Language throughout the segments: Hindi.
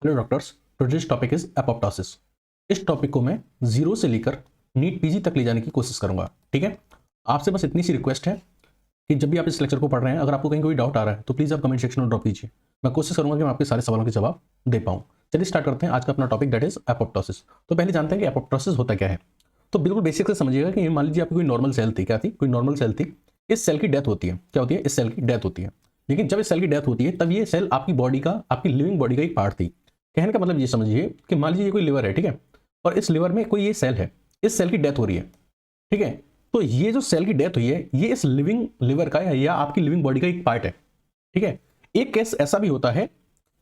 Hello doctors, today's topic is apoptosis. इस टॉपिक को मैं जीरो से लेकर नीट पीजी तक ले जाने की कोशिश करूंगा। ठीक है, आपसे बस इतनी सी रिक्वेस्ट है कि जब भी आप इस लेक्चर को पढ़ रहे हैं, अगर आपको कहीं कोई डाउट आ रहा है तो प्लीज़ आप कमेंट सेक्शन में ड्रॉप कीजिए। मैं कोशिश करूंगा कि मैं आपके सारे सवालों के जवाब दे पाऊँ। चलिए स्टार्ट करते हैं आज का अपना टॉपिक, दैट इज एपोप्टोसिस। तो पहले जानते हैं कि एपोप्टोसिस होता क्या है। तो बिल्कुल बेसिक से समझिएगा कि मान लीजिए आपकी कोई नॉर्मल सेल थी। क्या थी? कोई नॉर्मल सेल थी। इस सेल की डेथ होती है। क्या होती है? इस सेल की डेथ होती है। लेकिन जब इस सेल की डेथ होती है तब ये सेल आपकी बॉडी का, आपकी लिविंग बॉडी का एक पार्ट थी। कहने का मतलब ये समझिए कि मान लीजिए ये कोई लिवर है, ठीक है, और इस लिवर में कोई ये सेल है, इस सेल की डेथ हो रही है, ठीक है। तो ये जो सेल की डेथ हुई है ये इस लिविंग लिवर का या आपकी लिविंग बॉडी का एक पार्ट है, ठीक है। एक केस ऐसा भी होता है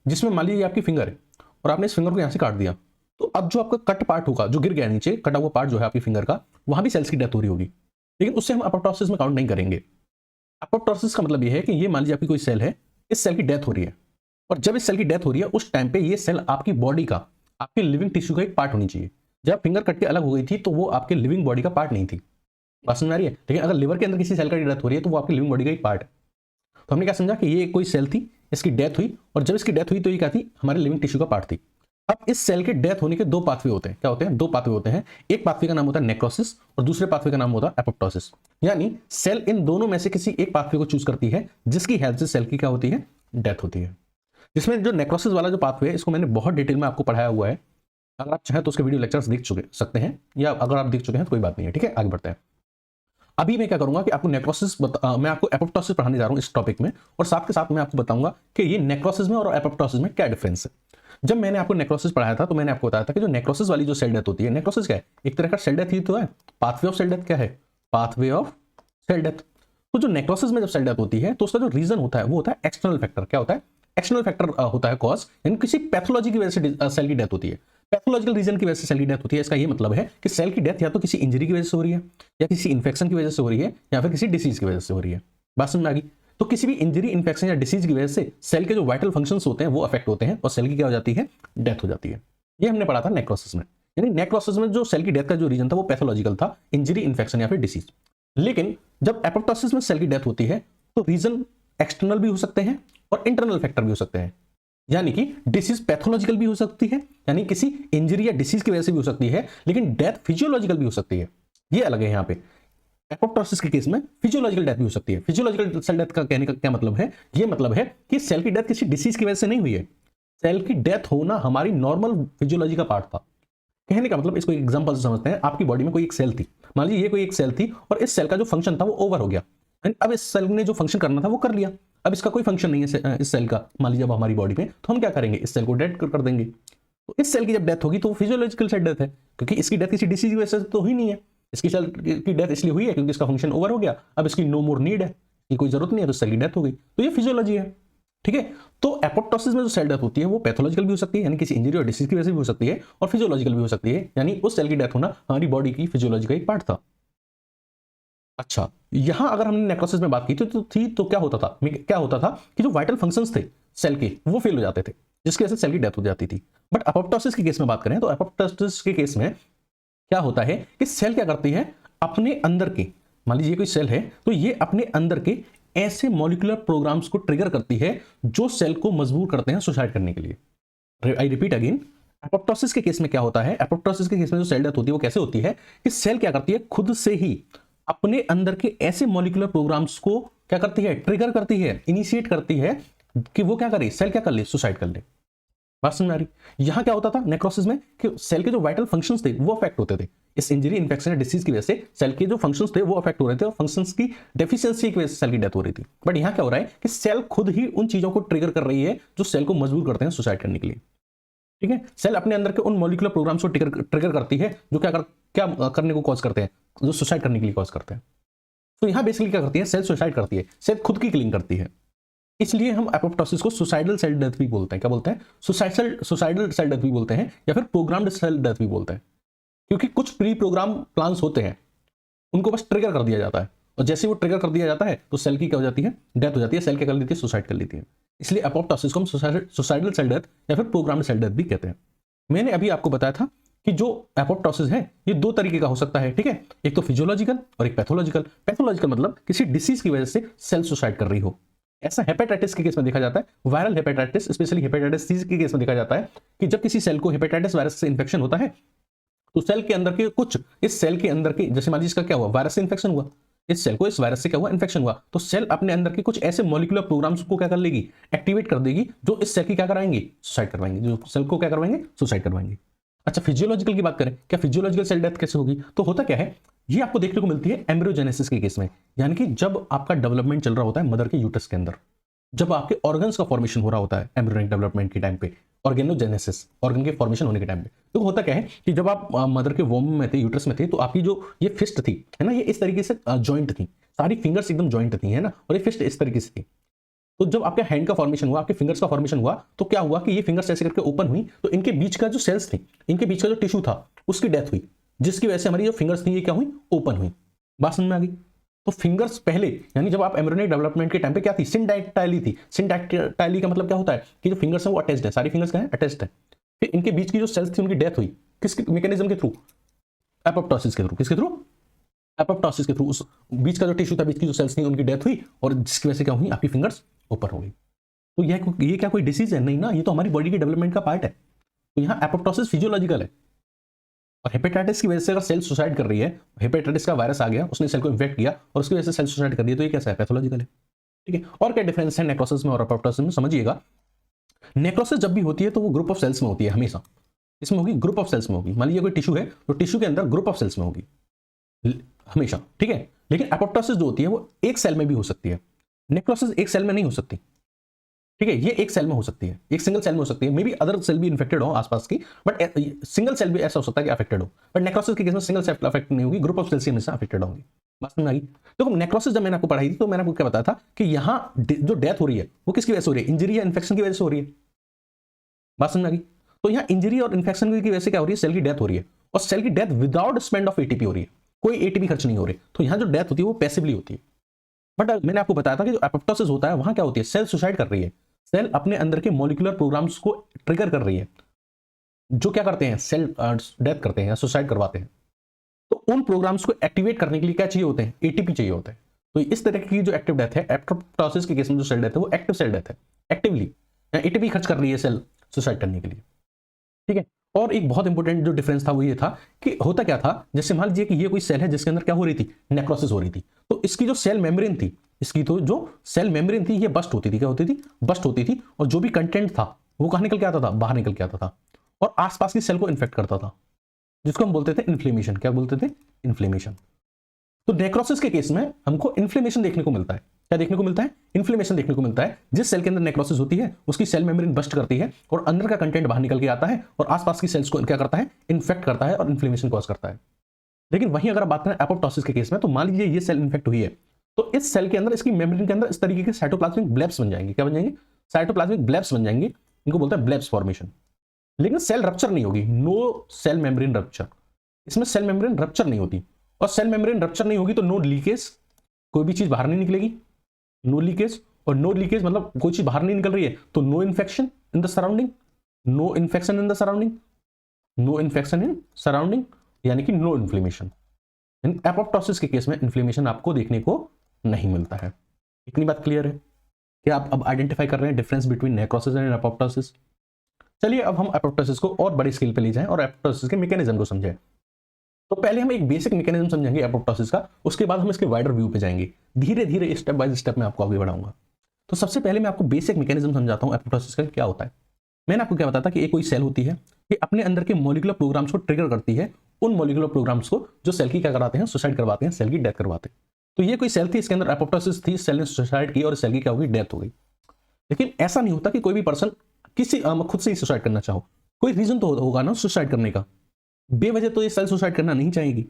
जिसमें मान लीजिए आपकी फिंगर है और आपने इस फिंगर को यहां से काट दिया, तो अब जो आपका कट पार्ट होगा, जो गिर गया नीचे, कटा हुआ पार्ट जो है आपकी फिंगर का, वहां भी सेल्स की डेथ हो रही होगी, लेकिन उससे हम एपोप्टोसिस में काउंट नहीं करेंगे। एपोप्टोसिस का मतलब ये है कि ये मान लीजिए आपकी कोई सेल है, इस सेल की डेथ हो रही है, और जब इस सेल की डेथ हो रही है उस टाइम पे ये सेल आपकी बॉडी का, आपके लिविंग टिश्यू का एक पार्ट होनी चाहिए। जब फिंगर कट के अलग हो गई थी तो वो आपके लिविंग बॉडी का पार्ट नहीं थी। बात समझ में आ रही है? लेकिन अगर लिवर के अंदर किसी सेल का डेथ हो रही है तो वो आपकी लिविंग बॉडी का एक पार्ट है। तो हमने क्या समझा कि ये कोई सेल थी, इसकी डेथ हुई, और जब इसकी डेथ हुई तो ये क्या थी? हमारे लिविंग टिश्यू का पार्ट थी। अब इस सेल के डेथ होने के दो पाथवे होते हैं। क्या होते हैं? दो पाथवे होते हैं। एक पाथवे का नाम होता है नेक्रोसिस और दूसरे पाथवे का नाम होता है एपोप्टोसिस। यानी सेल इन दोनों में से किसी एक पाथवे को चूज करती है जिसकी हेल्प से सेल की क्या होती है? डेथ होती है। जिसमें जो नेक्रोसिस वाला जो पाथवे है, इसको मैंने बहुत डिटेल में आपको पढ़ाया हुआ है। अगर आप चाहें तो उसके वीडियो लेक्चर्स देख चुके सकते हैं, या अगर आप देख चुके हैं तो कोई बात नहीं है। ठीक है, आगे बढ़ते हैं। अभी मैं क्या करूंगा कि आपको मैं आपको एपोप्टोसिस पढ़ाने जा रहा हूं इस टॉपिक में, और साथ के साथ मैं आपको बताऊंगा कि ये नेक्रोसिस में और एपोप्टोसिस में क्या डिफरेंस है। जब मैंने आपको नेक्रोसिस पढ़ाया था तो मैंने आपको बताया था कि जो नेक्रोसिस वाली जो सेल डेथ होती है, नेक्रोसिस क्या है? एक तरह का सेल डेथ ही तो है। पाथवे ऑफ सेल डेथ क्या है? Pathway of cell death. तो जो नेक्रोसिस में जब सेल डेथ होती है तो उसका जो रीजन होता है वो होता है एक्सटर्नल फैक्टर। क्या होता है? एक्सटर्नल फैक्टर होता है कॉज, यानी किसी पैथोलॉजी की वजह से सेल की डेथ होती है। पैथोलॉजिकल रीजन की वजह से सेल की डेथ होती है। इसका ये मतलब है कि सेल की डेथ या तो किसी इंजरी की वजह से हो रही है, या किसी इन्फेक्शन की वजह से हो रही है, या फिर किसी डिसीज की वजह से हो रही है। बात समझ में आ गई? तो किसी भी इंजरी, इन्फेक्शन या डिसीज की वजह से सेल के जो वाइटल फंक्शंस होते हैं वो अफेक्ट होते हैं और सेल की क्या हो जाती है? डेथ हो जाती है। ये हमने पढ़ा था नेक्रोसिस में। यानी नेक्रोसिस में जो सेल की डेथ का जो रीजन था वो पैथोलॉजिकल था, इंजरी, इन्फेक्शन या फिर डिसीज। लेकिन जब एपोप्टोसिस में सेल की डेथ होती है तो रीजन एक्सटर्नल भी हो सकते हैं और इंटरनल फैक्टर भी हो सकते हैं। यानी कि डिसीज पैथोलॉजिकल भी हो सकती है, यानी किसी इंजरी या डिसीज की वजह से भी हो सकती है, लेकिन डेथ फिजियोलॉजिकल भी हो सकती है। ये अलग है। यहाँ पे एपोप्टोसिस के केस में फिजियोलॉजिकल डेथ भी हो सकती है। फिजियोलॉजिकल सेल डेथ का कहने का क्या मतलब है? ये मतलब है कि सेल की डेथ किसी डिसीज की वजह से नहीं हुई है। सेल की डेथ होना हमारी नॉर्मल फिजियोलॉजी का पार्ट था। कहने का मतलब, इसको एक एग्जांपल से समझते हैं। आपकी बॉडी में कोई एक सेल थी, मान लीजिए ये कोई एक सेल थी, और इस सेल का जो फंक्शन था वो ओवर हो गया। अब इस सेल ने जो फंक्शन करना था वो कर लिया। अब इसका कोई फंक्शन नहीं है इस सेल का, मान लीजिए अब हमारी बॉडी में, तो हम क्या करेंगे? इस सेल को डेड कर देंगे। तो इस सेल की जब डेथ होगी तो फिजियोलॉजिकल सेल डेथ है, क्योंकि इसकी डेथ किसी डिसीज की वजह से तो हुई नहीं है। इसकी सेल की डेथ इसलिए हुई है क्योंकि इसका फंक्शन ओवर हो गया, अब इसकी नो मोर नीड है, ये कोई जरूरत नहीं है, तो सेल की डेथ हो गई। तो ये फिजियोलॉजी है। ठीक है। तो एपोप्टोसिस में जो सेल डेथ होती है वो पैथोलॉजिकल भी हो सकती है, यानी किसी इंजरी और डिसीज की वजह से भी हो सकती है, और फिजियोलॉजिकल भी हो सकती है, यानी उस सेल की डेथ होना हमारी बॉडी की फिजियोलॉजी का एक पार्ट था। अच्छा, यहां अगर हमने नेक्रोसिस में बात की तो क्या होता था? क्या होता था कि जो वाइटल फंक्शंस थे सेल के वो फेल हो जाते थे, जिसकी वजह से सेल की डेथ हो जाती थी। बट एपोप्टोसिस के केस में बात करें तो एपोप्टोसिस के केस में क्या होता है कि सेल क्या करती है? अपने अंदर के, मान लीजिए कोई सेल है तो ये अपने अंदर के ऐसे मॉलिक्यूलर प्रोग्राम्स को ट्रिगर करती है जो सेल को मजबूर करते हैं सुसाइड करने के लिए। आई रिपीट अगेन, एपोप्टोसिस के केस में क्या होता है? एपोप्टोसिस के केस में जो सेल डेथ होती है वो कैसे होती है कि सेल क्या करती है? खुद से ही अपने अंदर के ऐसे मॉलिक्यूलर प्रोग्राम्स को क्या करती है? ट्रिगर करती है, इनिशिएट करती है कि वो क्या करे? सेल क्या कर ले? सुसाइड कर ले। बात समझ में आ रही? यहां क्या होता था नेक्रोसिस में कि सेल के जो वाइटल फंक्शंस थे वो अफेक्ट होते थे। इस इंजरी, इन्फेक्शन या डिसीज की वजह से सेल के जो फंक्शंस थे वो अफेक्ट हो रहे थे, और फंक्शंस की डेफिशिएंसी की वजह से सेल की डेथ हो रही थी। बट यहां क्या हो रहा है कि सेल खुद ही उन चीजों को ट्रिगर कर रही है जो सेल को मजबूर करते हैं सुसाइड करने के लिए। ठीक है। सेल अपने अंदर के उन मॉलिक्यूलर प्रोग्राम्स को ट्रिगर करती है जो क्या करने को कॉज करते हैं? जो सुसाइड करने के लिए कॉज करते हैं। तो यहां बेसिकली क्या करती है? सेल सुसाइड करती है, सेल खुद की किलिंग करती है। इसलिए हम एपोप्टोसिस को सुसाइडल सेल डेथ भी बोलते हैं। क्या बोलते हैं? सुसाइडल सेल डेथ भी बोलते हैं, या फिर प्रोग्राम्ड सेल डेथ भी बोलते हैं, क्योंकि कुछ प्री प्रोग्राम प्लान्स होते हैं, उनको बस ट्रिगर कर दिया जाता है, और जैसे वो ट्रिगर कर दिया जाता है तो सेल की क्या हो जाती है? डेथ हो जाती है। सेल क्या कर लेती है? सुसाइड कर लेती है। इसलिए एपोप्टोसिस को हम सुसाइडल सेल डेथ या फिर प्रोग्राम्ड सेल डेथ भी कहते हैं। मैंने अभी आपको बताया था कि जो एपोप्टोसिस है ये दो तरीके का हो सकता है। ठीक है, एक तो फिजियोलॉजिकल और एक पैथोलॉजिकल। पैथोलॉजिकल मतलब किसी डिसीज की वजह से सेल सुसाइड कर रही हो, ऐसा हेपेटाइटिस के केस में देखा जाता है, viral hepatitis, specially hepatitis C के केस में देखा जाता है कि जब किसी सेल को हेपेटाइटिस वायरस से इन्फेक्शन होता है तो सेल के अंदर के कुछ, इस सेल के अंदर के, जैसे मान लीजिए इसका क्या हुआ, वायरस से इन्फेक्शन हुआ, इस सेल को इस वायरस से क्या हुआ, इन्फेक्शन हुआ, तो सेल अपने अंदर के कुछ ऐसे मॉलिक्यूलर प्रोग्राम्स को क्या कर लेगी, एक्टिवेट कर देगी, जो इस सेल की क्या कराएंगे, सुसाइड करवाएंगे, जो सेल को क्या करवाएंगे, सुसाइड करवाएंगे। अच्छा, फिजियोलॉजिकल की बात करें, क्या फिजियोलॉजिकल सेल डेथ कैसे होगी, तो होता क्या है, ये आपको देखने को मिलती है एम्ब्रियोजेनेसिस के केस में, यानी कि जब आपका डेवलपमेंट चल रहा होता है मदर के यूटस के अंदर, जब आपके ऑर्गन्स का फॉर्मेशन हो रहा होता है एम्ब्रियोनिक डेवलपमेंट के टाइम पे, ऑर्गेनोजेनेसिस, ऑर्गन के फॉर्मेशन होने के टाइम पे, तो होता क्या है कि जब आप मदर के वोम में थे, यूट्रस में थे, तो आपकी जो ये फिस्ट थी, है ना, ये इस तरीके से जॉइंट थी, सारी फिंगर्स एकदम जॉइंट थी, है ना, और ये फिस्ट इस तरीके से थी। तो जब आपके हैंड का फॉर्मेशन हुआ, आपके फिंगर्स का फॉर्मेशन हुआ, तो क्या हुआ कि ये फिंगर्स ऐसे करके ओपन हुई, तो इनके बीच का जो सेल्स थे, इनके बीच का जो टिश्यू था, उसकी डेथ हुई, जिसकी वजह से हमारी जो फिंगर्स थी ये क्या हुई, ओपन हुई। बात समझ में आ गई। तो फिंगर्स पहले, यानी जब आप एम्ब्रियोनिक डेवलपमेंट के टाइम पे क्या थी, सिंडैक्टाइली थी। सिंडैक्टाइली का मतलब क्या होता है कि जो फिंगर्स है वो अटैच्ड है, सारी फिंगर्स क्या है, अटैच्ड है। फिर इनके बीच की जो सेल्स थी उनकी डेथ हुई, किसके मैकेनिज्म के थ्रू, एपोप्टोसिस के थ्रू। किसके थ्रू, एपोप्टोसिस के थ्रू। उस बीच का जो टिश्यू था, बीच की जो सेल्स थी उनकी डेथ हुई, और जिसकी वजह से क्या हुई, आपकी फिंगर्स ओपन हो गई। तो ये क्या कोई डिसीज है, नहीं ना, ये तो हमारी बॉडी की डेवलपमेंट का पार्ट है। तो यहाँ एपोप्टोसिस फिजियोलॉजिकल है। और हेपेटाइटिस की वजह से अगर सेल सुसाइड कर रही है, हेपेटाइटिस का वायरस आ गया, उसने सेल को इन्फेक्ट किया और उसकी वजह से सेल सुसाइड कर दिया, तो ये कैसा है, पैथोलॉजिकल है। ठीक है, और क्या डिफरेंस है नेक्रोसिस में और एपोप्टोसिस में, समझिएगा। नेक्रोसिस जब भी होती है तो वो ग्रुप ऑफ सेल्स में होती है, हमेशा इसमें होगी, ग्रुप ऑफ सेल्स में होगी। मान लीजिए कोई टिश्यू है तो टिश्यू के अंदर ग्रुप ऑफ सेल्स में होगी हमेशा, ठीक है। लेकिन एपोप्टोसिस जो होती है वो एक सेल में भी हो सकती है, नेक्रोसिस एक सेल में नहीं हो सकती, ठीक है। ये एक सेल में हो सकती है, एक सिंगल सेल में हो सकती है, मे बी अदर सेल भी इन्फेक्टेड हो आसपास की, बट सिंगल सेल भी ऐसा हो सकता है कि अफेक्टेड हो। बट नेक्रोसिस के केस में सिंगल सेल अफेक्ट नहीं होगी, ग्रुप ऑफ सेल्स हमेशा अफेक्टेड होंगी। बात समझ में आ गई। देखो नेक्रोसिस जब मैंने आपको पढ़ाई थी तो मैंने आपको क्या बताया था कि यहाँ जो डेथ हो रही है वो किसकी वजह से हो रही है, इंजरी या इन्फेक्शन की वजह से हो रही है। बात समझ में आ गई। तो यहाँ इंजरी और इन्फेक्शन की वजह से क्या हो रही है, सेल की डेथ हो रही है, और सेल की death without spend of ATP हो रही है, कोई एटीपी खर्च नहीं हो रही। तो यहाँ जो डेथ होती है वो पैसिवली होती है। बट मैंने आपको बताया था कि जो एपोप्टोसिस होता है वहां क्या होती है, सेल सुसाइड कर रही है, सेल अपने अंदर के मॉलिक्यूलर प्रोग्राम्स को ट्रिगर कर रही है, जो क्या करते हैं, सेल डेथ करते हैं या सुसाइड करवाते हैं। तो उन प्रोग्राम्स को एक्टिवेट करने के लिए क्या चाहिए होते हैं, एटीपी चाहिए होता है। तो इस तरह की जो एक्टिव डेथ है, एपोप्टोसिस के केस में जो सेल डेथ है वो एक्टिव सेल डेथ है, एक्टिवली एटीपी खर्च कर रही है सेल सुसाइड करने के लिए, ठीक है। और एक बहुत इंपॉर्टेंट जो डिफरेंस था वो ये था कि होता क्या था, जैसे मान लीजिए कि ये कोई सेल है जिसके अंदर क्या हो रही थी, नेक्रोसिस हो रही थी, तो इसकी जो सेल मेम्ब्रेन थी, इसकी तो जो सेल मेम्ब्रेन थी ये बस्ट होती थी, क्या होती थी, बस्ट होती थी, और जो भी कंटेंट था वो कहां निकल के आता था, बाहर निकल के आता था, और आसपास की सेल को इन्फेक्ट करता था, जिसको हम बोलते थे इन्फ्लेमेशन। क्या बोलते थे, इन्फ्लेमेशन। तो नेक्रोसिस के केस में हमको इन्फ्लेमेशन देखने को मिलता है, क्या देखने को मिलता है, इन्फ्लेमेशन देखने को मिलता है। जिस सेल के अंदर नेक्रोसिस होती है उसकी सेल मेम्ब्रेन बस्ट करती है और अंदर का कंटेंट बाहर निकल के आता है और आसपास की सेल्स को क्या करता है, इन्फेक्ट करता है और इन्फ्लेमेशन कॉज करता है। लेकिन वहीं अगर आप बात करें एपोप्टोसिस के केस में, तो मान लीजिए ये सेल इन्फेक्ट हुई है, तो इस सेल के अंदर, इसकी मेम्ब्रेन के अंदर इस तरीके के साइटोप्लाज्मिक ब्लेब्स बन जाएंगे। क्या बन जाएंगे, साइटोप्लाज्मिक ब्लेब्स बन जाएंगे, इनको बोलते हैं ब्लेब्स फॉर्मेशन। लेकिन सेल रप्चर नहीं होगी, नो सेल मेम्ब्रेन रप्चर, इसमें सेल मेम्ब्रेन रप्चर नहीं होती। और सेल मेम्ब्रेन रप्चर नहीं होगी तो नो लीकेज, कोई भी चीज बाहर नहीं निकलेगी, नो लीकेज। और नो लीकेज मतलब कोई चीज बाहर नहीं निकल रही है तो no infection in the surrounding, no infection in the surrounding, no infection in surrounding, यानी कि नो इन्फ्लेमेशन। एपोप्टोसिस के केस में इन्फ्लेमेशन आपको देखने को नहीं मिलता है। इतनी बात क्लियर है, क्या आप अब आइडेंटिफाई कर रहे हैं difference between necrosis and apoptosis. चलिए अब हम एपोप्टोसिस को और बड़ी स्केल पे ले जाएं और एपोप्टोसिस के मैकेनिज्म को समझें। तो पहले हम एक बेसिक मैकेनिज्म समझेंगे एपोप्टोसिस का, उसके बाद हम इसके वाइडर व्यू पे जाएंगे, धीरे धीरे स्टेप बाय स्टेप मैं आपको आगे बढ़ाऊंगा। तो सबसे पहले मैं आपको बेसिक मैकेनिज्म समझाता हूं एपोप्टोसिस का क्या होता है। मैंने आपको क्या बताया था कि एक कोई सेल होती है, ये अपने अंदर के मॉलिक्यूलर प्रोग्राम्स को ट्रिगर करती है, उन मॉलिक्यूलर प्रोग्राम्स को जो सेल की क्या कराते हैं, सुसाइड करवाते हैं, सेल की डेथ करवाते हैं। तो ये कोई सेल थी, इसके अंदर एपोप्टोसिस थी, सेल ने सुसाइड की और सेल की क्या होगी, डेथ हो गई। लेकिन ऐसा नहीं होता कि कोई भी पर्सन किसी खुद से ही सुसाइड करना चाहो, कोई रीजन तो होगा ना सुसाइड करने का, बेवजह तो ये सेल सुसाइड करना नहीं चाहेगी।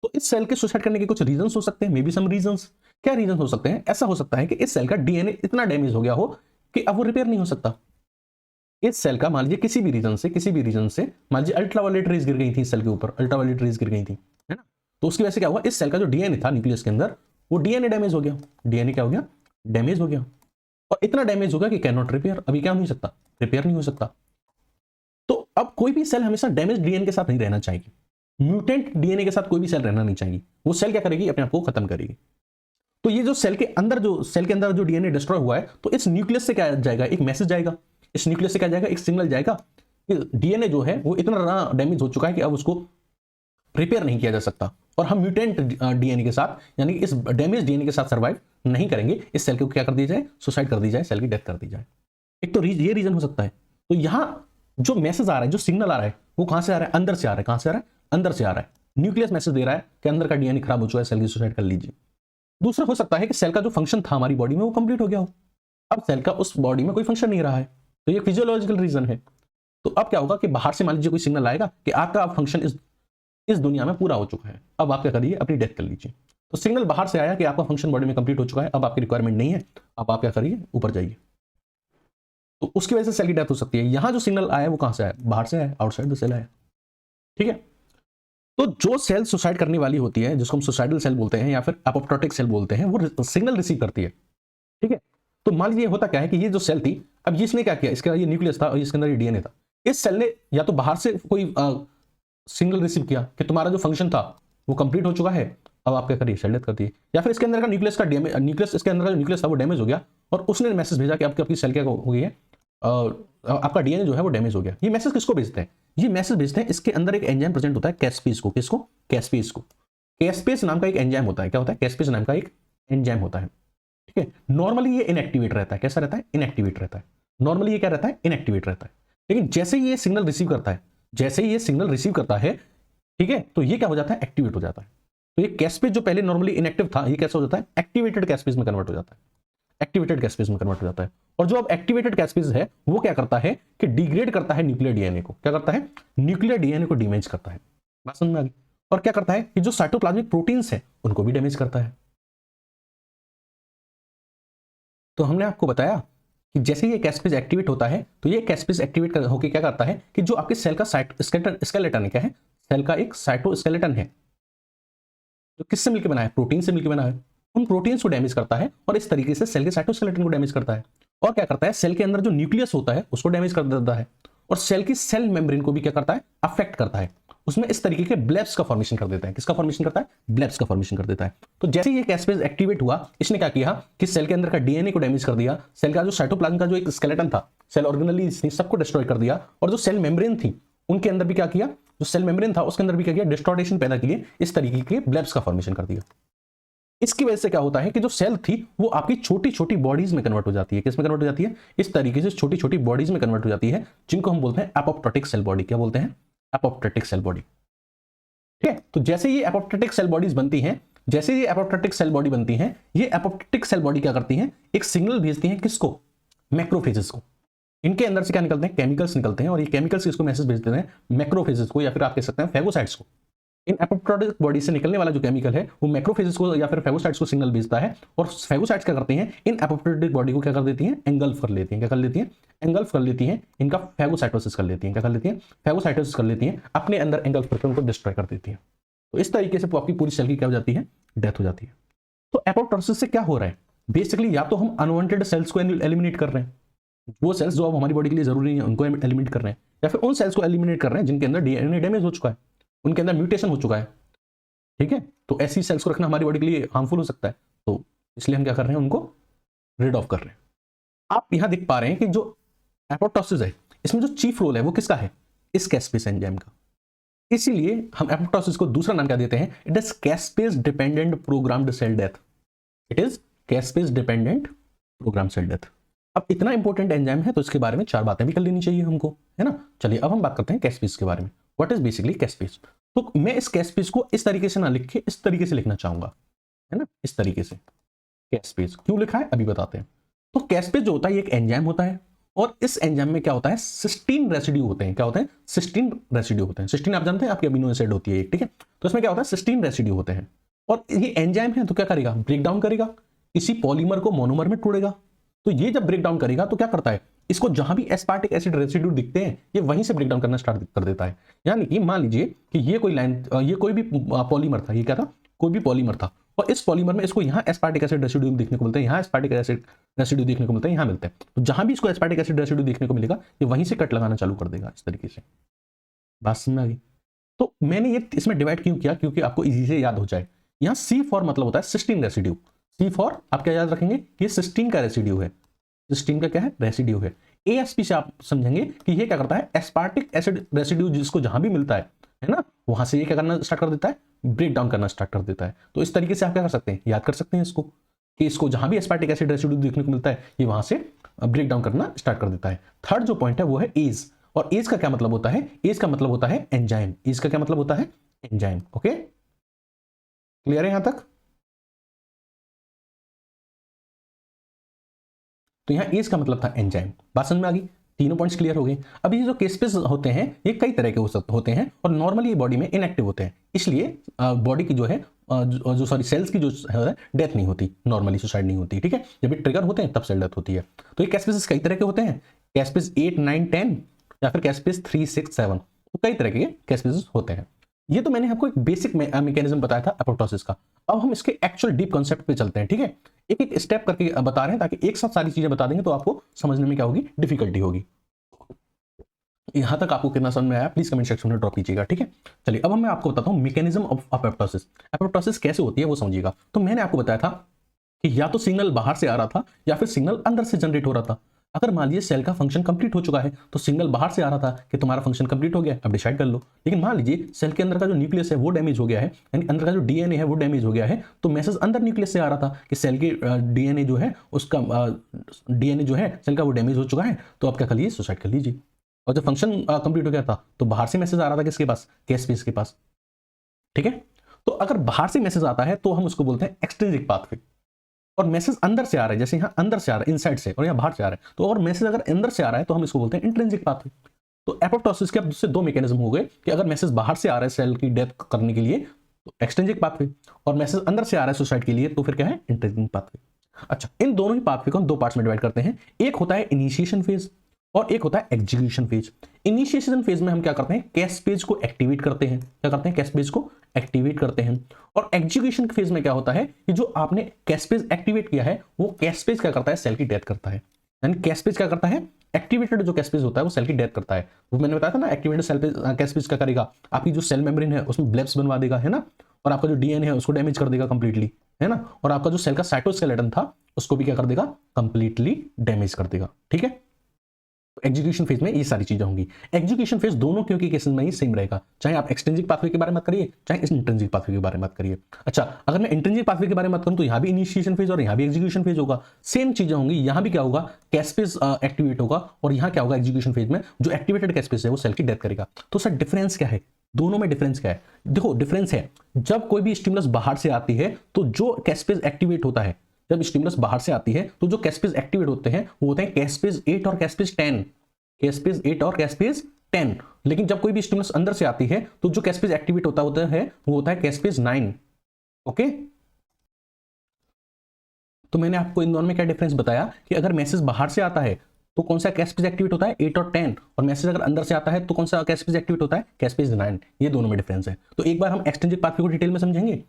तो इस सेल के सुसाइड करने के कुछ रीजंस हो सकते हैं, मे बी सम रीजंस। क्या रीजन हो सकते हैं, ऐसा हो सकता है कि इस सेल का डीएनए इतना डैमेज हो गया हो कि अब वो रिपेयर नहीं हो सकता। इस सेल का मान लीजिए किसी भी रीजन से मान लीजिए अल्ट्रावायलेट रेज गिर गई थी इस सेल के ऊपर, अल्ट्रावायलेट रेज गिर गई थी, है ना। तो उसकी वजह से क्या हुआ, इस सेल का जो डीएनए था न्यूक्लियस के अंदर, वो डीएनए डैमेज हो गया, डीएनए क्या हो गया, डैमेज हो गया, और इतना डैमेज होगा कि कैन नॉट रिपेयर, अभी क्या नहीं हो सकता, रिपेयर नहीं हो सकता। तो अब कोई भी सेल हमेशा डैमेज डीएनए के साथ नहीं रहना चाहेगी, म्यूटेंट डीएनए के साथ कोई भी सेल रहना नहीं चाहिए, वो सेल क्या करेगी, अपने आप को खत्म करेगी। तो ये जो सेल के अंदर जो डीएनए डिस्ट्रॉय हुआ है, तो इस न्यूक्लियस से क्या जाएगा, एक मैसेज जाएगा, इस न्यूक्लियस से क्या जाएगा, एक सिग्नल जाएगा कि डीएनए जो है वो इतना डैमेज हो चुका है कि अब उसको रिपेयर नहीं किया जा सकता, और हम म्यूटेंट डीएनए के साथ, यानी कि इस डैमेज डीएनए के साथ सर्वाइव नहीं करेंगे, इस सेल को क्या कर दिया जाए, सुसाइड कर दी जाए, सेल की डेथ कर दी जाए। एक तो ये रीजन हो सकता है। तो यहां जो मैसेज आ रहा है, जो सिग्नल आ रहा है, वो कहां से आ रहा है, अंदर से आ रहा है। कहां से आ रहा है, अंदर से आ रहा है। न्यूक्लियस मैसेज दे रहा है कि अंदर का डीएनए खराब हो चुका है, सेल की सुसाइड कर लीजिए। दूसरा हो सकता है कि सेल का जो फंक्शन था हमारी बॉडी में वो कंप्लीट हो गया हो, अब सेल का उस बॉडी में कोई फंक्शन नहीं रहा है, तो ये फिजियोलॉजिकल रीजन है। तो अब क्या होगा कि बाहर से मान लीजिए कोई सिग्नल आएगा कि आपका फंक्शन इस दुनिया में पूरा हो चुका है, अब आप क्या करिए, अपनी डेथ कर लीजिए। तो सिग्नल बाहर से आया कि आपका फंक्शन बॉडी में कंप्लीट हो चुका है, अब आपकी रिक्वायरमेंट नहीं है, अब आप क्या करिए, ऊपर जाइए। तो उसकी वजह से सेल की डेथ हो सकती है। यहां जो सिग्नल आया वो कहां से आया, बाहर से आया, आउटसाइड द सेल आया। ठीक है, तो जो सेल सुसाइड करने वाली होती है, जिसको हम सुसाइडल सेल बोलते हैं या फिर एपोप्टोटिक सेल बोलते हैं, वो सिग्नल रिसीव करती है। ठीक है, तो मान लीजिए होता क्या है कि ये जो सेल थी, अब इसने क्या किया, इसका ये न्यूक्लियस था और इसके अंदर ये डीएनए था, इस सेल ने या तो बाहर से कोई सिग्नल रिसीव किया कि तुम्हारा जो फंक्शन था वो कंप्लीट हो चुका है, अब आप क्या करिए, सेल डेथ कर दिए, या फिर इसके अंदर का न्यूक्लियस इसके अंदर का न्यूक्लियस था वो डैमेज हो गया और उसने मैसेज भेजा कि आपकी सेल क्या हो गई है, आपका डीएनए जो है वो डैमेज हो गया। ये मैसेज किसको भेजते हैं, ये मैसेज भेजते हैं, इसके अंदर एक एंजाइम प्रेजेंट होता है, कैस्पेज को। किसको, कैस्पेज को। कैस्पेज नाम का एक एंजाइम होता है। क्या होता है, कैस्पेज नाम का एक एंजाइम होता है। ठीक है, नॉर्मली ये इनएक्टिवेट रहता है। कैसा रहता है, इनएक्टिवेट रहता है। नॉर्मली ये क्या रहता है, इनएक्टिवेट रहता है। लेकिन जैसे ही ये सिग्नल रिसीव करता है, जैसे ही ये सिग्नल रिसीव करता है, ठीक है, तो ये क्या हो जाता है, एक्टिवेट हो जाता है। तो ये कैस्पेज जो पहले नॉर्मली इनएक्टिव था, ये कैसा हो जाता है, एक्टिवेटेड कैस्पेज में कन्वर्ट हो जाता है। एक्टिवेटेड कैस्पेज में कन्वर्ट हो जाता है। और जो अब एक्टिवेटेड कैस्पेज है वो क्या करता है कि डिग्रेड करता है न्यूक्लियर डीएनए को। क्या करता है, न्यूक्लियर डीएनए को डैमेज करता है। बात समझ में आ गई। और क्या करता है कि जो साइटोप्लाज्मिक प्रोटीन्स है उनको भी डैमेज करता है। तो हमने आपको बताया कि जैसे ये कैस्पेज एक्टिवेट होता है, तो ये कैस्पेज एक्टिवेट होकर क्या करता है कि जो आपके सेल का स्केलेटन है, क्या है, सेल का एक साइटोस्केलेटन है जो किससे मिलकर बना है, प्रोटीन से मिलकर बना है। उन प्रोटीन्स को डैमेज करता है और इस तरीके से सेल के साइटोस्केलेटन को डैमेज करता है। और क्या करता है, सेल के अंदर जो न्यूक्लियस होता है उसको डैमेज कर देता है और सेल की सेल मेम्ब्रेन को भी क्या करता है, अफेक्ट करता है। उसमें इस तरीके के ब्लेब्स का फॉर्मेशन कर देता है। किसका फॉर्मेशन करता है, ब्लेब्स का फॉर्मेशन कर देता है। तो जैसे ये कैस्पेज एक्टिवेट हुआ, इसने क्या किया कि सेल के अंदर का डीएनए को डैमेज कर दिया, सेल का जो साइटोप्लाज्म का जो एक स्केलेटन था, सेल ऑर्गेनेली सबको डिस्ट्रॉय कर दिया। और जो सेल मेम्ब्रेन थी उनके अंदर भी क्या किया, जो सेल मेम्ब्रेन था उसके अंदर भी क्या किया, डिस्टॉर्टेशन पैदा किए, इस तरीके के ब्लेब्स का फॉर्मेशन कर दिया। इसकी वजह से क्या होता है कि जो सेल थी वो आपकी छोटी छोटी बॉडीज में कन्वर्ट हो जाती है। किस में कन्वर्ट हो जाती है, इस तरीके से छोटी छोटी बॉडीज में कन्वर्ट हो जाती है, जिनको हम बोलते हैं एपोप्टोटिक सेल बॉडी। क्या बोलते हैं, एपोप्टोटिक सेल बॉडी। ठीक है, तो जैसे ये एपोप्टोटिक सेल बॉडीज बनती हैं, जैसे ये एपोप्टोटिक सेल बॉडी बनती हैं, ये एपोप्टोटिक सेल बॉडी क्या करती हैं, एक सिग्नल भेजती हैं, किसको, मैक्रोफेजेस को। इनके अंदर से क्या निकलते हैं, केमिकल्स निकलते हैं और ये केमिकल्स इसको मैसेज भेजते हैं मैक्रोफेजेस को, या फिर आप कह सकते हैं फेगोसाइट्स को। इन एपोप्टोटिक बॉडी से निकलने वाला जो केमिकल है वो मैक्रोफेजेस को या फिर फेगोसाइट्स को सिग्नल भेजता है, और फेगोसाइट्स क्या करते हैं, इन एपोप्टोटिक बॉडी को क्या कर देती हैं, एंगल्फ कर लेती हैं। क्या कर लेती हैं, एंगल्फ कर लेती हैं, इनका फेगोसाइटोसिस कर लेती हैं। क्या कर लेती हैं, फेगोसाइटोसिस कर लेती हैं, अपने अंदर एंगल्फ करके उनको डिस्ट्रॉय कर देती हैं। तो इस तरीके से आपकी पूरी सेल की क्या हो जाती है, डेथ हो जाती है। तो एपोप्टोसिस से क्या हो रहा है, बेसिकली या तो हम अनवांटेड सेल्स को एलिमिनेट कर रहे हैं, वो सेल्स जो अब हमारी बॉडी के लिए जरूरी है उनको एलिमिनेट कर रहे हैं, या फिर उन सेल्स को एलिमिनेट कर रहे हैं जिनके अंदर डीएनए डैमेज हो चुका है, उनके अंदर म्यूटेशन हो चुका है। ठीक है, तो ऐसी सेल्स को रखना हमारी बॉडी के लिए हार्मफुल हो सकता है, तो इसलिए हम क्या कर रहे हैं, उनको रिड ऑफ कर रहे हैं। आप यहां देख पा रहे हैं कि जो एपोप्टोसिस है इसमें जो चीफ रोल है वो किसका है, इस कैस्पेज एंजाइम का। इसीलिए हम एपोप्टोसिस को दूसरा नाम क्या देते हैं, it is caspase dependent programmed cell death. It is caspase dependent program cell death. अब इतना इंपॉर्टेंट एंजाइम है तो इसके बारे में 4 बातें भी कर लेनी चाहिए हमको, है ना। चलिए अब हम बात करते हैं कैस्पेज के बारे में। What is basically caspase. तो मैं इस कैस्पेज को इस तरीके से ना लिख के इस तरीके से लिखना चाहूंगा, है ना, इस तरीके से। कैस्पेज क्यों लिखा है अभी बताते हैं। तो कैस्पेज जो होता है ये एक एंजाइम होता है, और इस एंजाइम में क्या होता है, सिस्टीन रेसिड्यू होते हैं। क्या होते हैं, सिस्टीन रेसिड्यू होते हैं। सिस्टीन आप जानते हैं आपकी अमीनो एसिड होती है, ठीक है। तो इसमें क्या होता है, सिस्टीन रेसिड्यू होते हैं, और ये एंजाइम है तो क्या करेगा, ब्रेक डाउन करेगा, इसी पॉलीमर को मोनोमर में तोड़ेगा। तो ये जब ब्रेक डाउन करेगा तो क्या करता है, इसको जहां भी एस्पार्टिक एसिड रेसिड्यू दिखते हैं ये वहीं से ब्रेक डाउन करना स्टार्ट कर देता है। यानी कि मान लीजिए कि ये कोई भी पॉलीमर था, ये क्या था, कोई भी पॉलीमर था, और इस पॉलीमर में इसको यहाँ एस्पार्टिक एसिड रेसिड्यू देखने को मिलता है, यहाँ एस्पार्टिक एसिड रेसिड्यू देखने को मिलता है, यहाँ मिलते हैं। तो जहां भी इसको एस्पार्टिक एसिड रेसिड्यू देखने को मिलेगा ये वहीं से कट लगाना चालू कर देगा, इस तरीके से। बात समझ में आ गई। तो मैंने ये इसमें डिवाइड क्यों किया, क्योंकि आपको इजी से याद हो जाए। यहाँ C फॉर मतलब होता है सिस्टीन रेसिड्यू। सी फॉर आप क्या याद रखेंगे कि सिस्टीन का रेसिड्यू है, सिस्टीन का क्या है, रेसिड्यू है। एएसपी से आप समझेंगे कि ये क्या करता है, एस्पार्टिक एसिड रेसिड्यू जिसको जहां भी मिलता है ना, वहां से ये क्या करना स्टार्ट कर देता है, ब्रेक डाउन करना स्टार्ट कर देता है। तो इस तरीके से आप क्या कर सकते हैं, याद कर सकते हैं इसको, कि इसको जहां भी एस्पार्टिक एसिड रेसिड्यू देखने को मिलता है ये वहां से ब्रेक डाउन करना स्टार्ट कर देता है। थर्ड जो पॉइंट है वो है एज, और एज का क्या मतलब होता है, एज का मतलब होता है एंजाइम, एज का क्या मतलब होता है, एंजाइम। ओके, क्लियर है यहां तक? तो यहां एज का मतलब था एंजाइम, बात समझ में आ गई, तीनों पॉइंट्स क्लियर हो गए। अब ये जो केस्पेस होते हैं ये कई तरह के होते हैं और नॉर्मली ये बॉडी में इनएक्टिव होते हैं, इसलिए बॉडी की जो है जो सॉरी सेल्स की जो है डेथ नहीं होती, नॉर्मली सुसाइड नहीं होती, ठीक है। जब ये ट्रिगर होते हैं तब सेल डेथ होती है। तो ये कैस्पेस कई तरह के होते हैं, कैस्पेस 8, 9, 10 या फिर कैस्पेस 3, 6, 7, तो कई तरह के कैस्पेस होते हैं। ये तो मैंने आपको एक बेसिक मैकेनिज्म बताया था एपोप्टोसिस का। अब हम इसके एक्चुअल डीप कॉन्सेप्ट पे चलते हैं, ठीक है। एक एक स्टेप करके बता रहे हैं ताकि एक साथ सारी चीजें बता देंगे तो आपको समझने में क्या होगी, डिफिकल्टी होगी। यहां तक आपको कितना समझ में आया प्लीज कमेंट सेक्शन में ड्रॉप कीजिएगा, ठीक है। चलिए अब मैं आपको बताता हूं मैकेनिज्म ऑफ एपोप्टोसिस। एपोप्टोसिस कैसे होती है वो समझिएगा। तो मैंने आपको बताया था कि या तो सिग्नल बाहर से आ रहा था या फिर सिग्नल अंदर से जनरेट हो रहा था। अगर मान लीजिए सेल का फंक्शन कंप्लीट हो चुका है तो सिग्नल बाहर से आ रहा था कि तुम्हारा फंक्शन कंप्लीट हो गया, अब डिसाइड कर लो। लेकिन मान लीजिए सेल के अंदर का जो न्यूक्लियस है वो डैमेज हो गया है, यानी अंदर का जो डीएनए है वो डैमेज हो गया है, तो मैसेज अंदर न्यूक्लियस से आ रहा था कि सेल के डीएनए जो है उसका डीएनए जो है सेल का वो डैमेज हो चुका है, तो आप क्या कर लीजिए, सुसाइड कर लीजिए। और जब फंक्शन कंप्लीट हो गया था तो बाहर से मैसेज आ रहा था किसके पास, कैश स्पेस के पास, ठीक है। तो अगर बाहर से मैसेज आता है तो हम उसको बोलते हैं एक्सट्रिंसिक पाथवे, और मैसेज अंदर से आ रहा है, जैसे यहाँ अंदर से आ रहा है इनसाइड से और यहाँ बाहर से आ रहा है, तो और मैसेज अगर अंदर से आ रहा है तो हम इसको बोलते हैं इंट्रिंसिक पाथवे। तो एपोप्टोसिस के अब दूसरे दो मैकेनिज्म हो गए कि अगर मैसेज बाहर से आ रहा है सेल की डेथ करने के लिए तो एक्सट्रिंसिक पाथवे, और मैसेज अंदर से आ रहा है सुसाइड के लिए तो फिर क्या है, इंट्रिंसिक पाथवे। अच्छा, इन दोनों ही पाथवे को हम दो पार्ट्स में डिवाइड करते हैं, एक होता है इनिशिएशन फेज और एक होता है एग्जीक्यूशन फेज। इनिशिएशन फेज में हम क्या करते हैं, कैश पेज को एक्टिवेट करते हैं, क्या करते हैं, कैश पेज को एक्टिवेट करते हैं। और एग्जीक्यूशन फेज में क्या होता है कि जो आपने कैश पेज एक्टिवेट किया है वो कैश पेज क्या करता है, सेल की डेथ करता है। यानी कैश पेज क्या करता है, एक्टिवेटेड जो कैश पेज होता है वो सेल की डेथ करता है। वो मैंने बताया था ना, activated cell page cache page क्या करेगा, आपकी जो सेल मेम्ब्रेन है उसमें ब्लेब्स बनवा देगा, है ना, और आपका जो डीएनए है उसको डैमेज कर देगा कंप्लीटली, है ना, और आपका जो सेल का साइटोस्केलेटन था उसको भी क्या कर देगा, कंप्लीटली डैमेज कर देगा, ठीक है। एग्जीक्यूशन फेज में ये सारी चीजें होंगी। एग्जीक्यूशन फेज दोनों क्योंकि केसेस में ही सेम रहेगा, चाहे आप एक्सट्रिंसिक पाथवे के बारे में बात करिए चाहे इंट्रिंसिक पाथवे के बारे में बात करिए। अच्छा, अगर मैं इंट्रिंसिक पाथवे के बारे में बात करूं तो यहां भी इनिशिएशन फेज और यहां भी एग्जीक्यूशन फेज होगा, सेम चीजें होंगी। यहां भी क्या होगा, कैश पेज एक्टिवेट होगा और यहां क्या होगा, एग्जीक्यूशन फेज में जो एक्टिवेटेड कैश पेज है वो सेल की डेथ करेगा। तो सर डिफरेंस क्या है, दोनों में डिफरेंस क्या है? देखो डिफरेंस है, जब कोई भी स्टिमुलस बाहर से आती है तो जो कैश पेज एक्टिवेट होता है, जब स्टिमुलस बाहर से आती है तो जो कैश पेज एक्टिवेट होते हैं वो होते हैं कैश पेज 8 और कैश पेज 10, कैश पेज 8 और कैश पेज 10। लेकिन जब कोई भी स्टिमुलस अंदर से आती है तो जो कैश पेज एक्टिवेट होता है वो होता है कैश पेज 9। ओके, तो मैंने आपको इन दोनों में क्या डिफरेंस बताया कि अगर मैसेज बाहर से आता है तो कौन सा कैश पेज एक्टिवेट होता है, 8 और 10, और मैसेज अगर अंदर से आता है तो कौन सा कैश पेज एक्टिवेट होता है, कैश पेज 9। ये दोनों में डिफरेंस है। तो एक बार हम एक्सट्रिंसिक पाथवे को डिटेल में समझेंगे,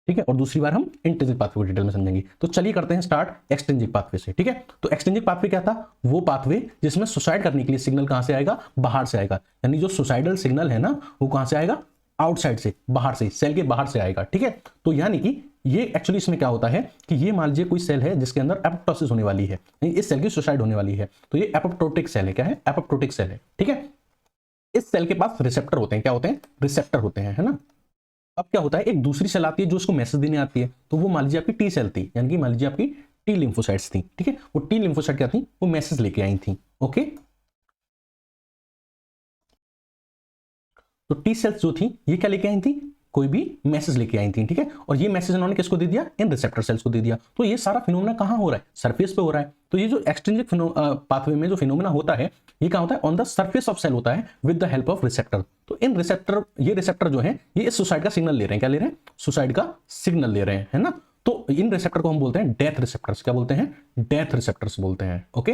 ठीक है, और दूसरी बार हम इंट्रिंसिक पाथवे को डिटेल में समझेंगे। तो चलिए करते हैं स्टार्ट एक्सट्रिंसिक पाथवे से, ठीक है। तो एक्सट्रिंसिक पाथवे क्या था, वो पाथवे जिसमें सुसाइड करने के लिए सिग्नल कहां से आएगा, बाहर से आएगा। यानी जो सुसाइडल सिग्नल है ना वो कहां से आएगा, आउटसाइड से, बाहर से, सेल के बाहर से आएगा, ठीक है। तो यानी कि ये एक्चुअली इसमें क्या होता है कि ये मान लीजिए कोई सेल है जिसके अंदर एपोप्टोसिस होने वाली है, इस सेल की सुसाइड होने वाली है, तो ये एपोप्टोटिक सेल है। क्या है, एपोप्टोटिक सेल है, ठीक है। इस सेल के पास रिसेप्टर होते हैं, क्या होते हैं, रिसेप्टर होते हैं, है ना। अब क्या होता है, एक दूसरी सेल आती है जो उसको मैसेज देने आती है, तो वो मान लीजिए आपकी टी सेल थी, यानी कि मान लीजिए आपकी टी लिम्फोसाइट्स थी, ठीक है। वो टी लिम्फोसाइट क्या थी, वो मैसेज लेके आई थी। ओके, तो टी सेल्स जो थी ये क्या लेके आई थी, कोई भी मैसेज लेके आई थी, ठीक है। और ये मैसेज इन्होंने किसको दे दिया, इन रिसेप्टर सेल्स को दे दिया। तो ये सारा फिनोमेना कहां हो रहा है, सरफेस पे हो रहा है। तो ये जो एक्सट्रिंसिक पाथवे में जो फिनोमेना होता है ये क्या होता है, on the surface of cell होता है with the help of receptor. तो इन रिसेप्टर, ये रिसेप्टर जो है ये इस सुसाइड का सिग्नल ले रहे हैं, क्या ले रहे हैं, सुसाइड का सिग्नल ले रहे हैं, है ना। तो इन रिसेप्टर को हम बोलते हैं डेथ रिसेप्टर्स, क्या बोलते हैं, डेथ रिसेप्टर्स बोलते हैं। ओके,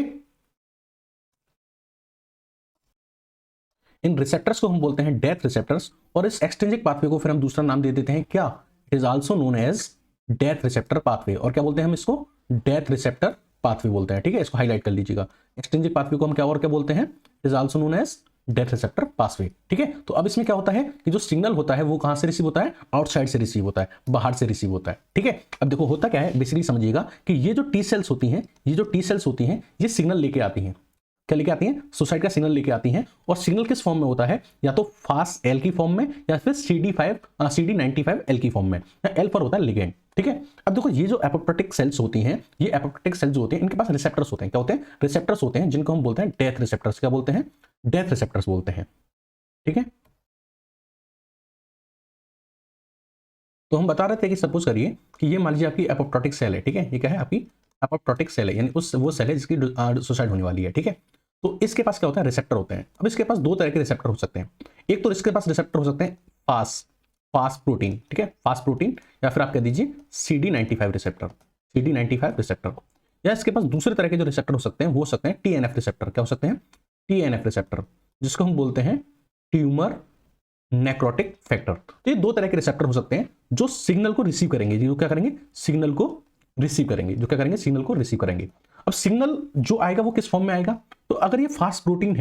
इन रिसेप्टर्स को हम बोलते हैं डेथ रिसेप्टर्स, और इस एक्सट्रिंसिक पाथवे को फिर हम दूसरा नाम दे देते हैं क्या, it is also known as death receptor pathway. और क्या बोलते हैं हम इसको, डेथ रिसेप्टर पाथवे बोलते हैं, ठीक है। इसको हाईलाइट कर लीजिएगा, एक्सट्रिंसिक पाथवे को हम क्या और क्या बोलते हैं, it is also known as death receptor pathway. ठीक है, तो अब इसमें क्या होता है कि जो सिग्नल होता है वो कहां से रिसीव होता है, आउटसाइड से रिसीव होता है, बाहर से रिसीव होता है। ठीक है, अब देखो होता क्या है, बेसिकली समझिएगा कि ये जो टी सेल्स होती हैं, ये सिग्नल लेके आती हैं। क्या लेके आती हैं, सुसाइड का सिग्नल लेके आती हैं। और सिग्नल किस फॉर्म में होता है, या तो फास्ट एल की फॉर्म में या फिर CD95L की फॉर्म में। एल पर होता है लिगेंड। ठीक है, अब देखो ये जो एपोप्टोटिक सेल्स होती हैं, ये एपोप्टोटिक सेल्स जो होती हैं इनके पास रिसेप्टर्स होते हैं। क्या होते हैं, रिसेप्टर्स होते हैं, जिनको हम बोलते हैं डेथ रिसेप्टर्स। क्या बोलते हैं, डेथ रिसेप्टर्स बोलते हैं। ठीक है, तो हम बता रहे थे कि सपोज करिए कि ये मान लीजिए आपकी एपोप्टोटिक सेल है। ठीक है, ये क्या है, आपकी एपोप्टोटिक सेल है, यानी उस वो सेल है जिसकी सुसाइड होने वाली है। ठीक है, तो इसके पास क्या होता है, रिसेप्टर होते हैं। अब इसके पास दो तरह के रिसेप्टर हो सकते हैं। एक तो इसके पास रिसेप्टर हो सकते हैं फास्ट प्रोटीन। ठीक है, फास्ट प्रोटीन, या फिर आप कह दीजिए CD95 रिसेप्टर, CD95 रिसेप्टर। या इसके पास दूसरे तरह के जो रिसेप्टर हो सकते हैं वो हो सकते हैं TNF रिसेप्टर। क्या हो सकते हैं, TNF रिसेप्टर, जिसको हम बोलते हैं ट्यूमर नेक्रोटिक फैक्टर। तो ये दो तरह के रिसेप्टर हो सकते हैं जो सिग्नल को रिसीव करेंगे। जो क्या करेंगे, सिग्नल को रिसीव करेंगे। जो क्या करेंगे, सिग्नल को रिसीव करेंगे। अब सिग्नल जो आएगा वो किस फॉर्म में आएगा, तो अगर ये फास्ट प्रोटीन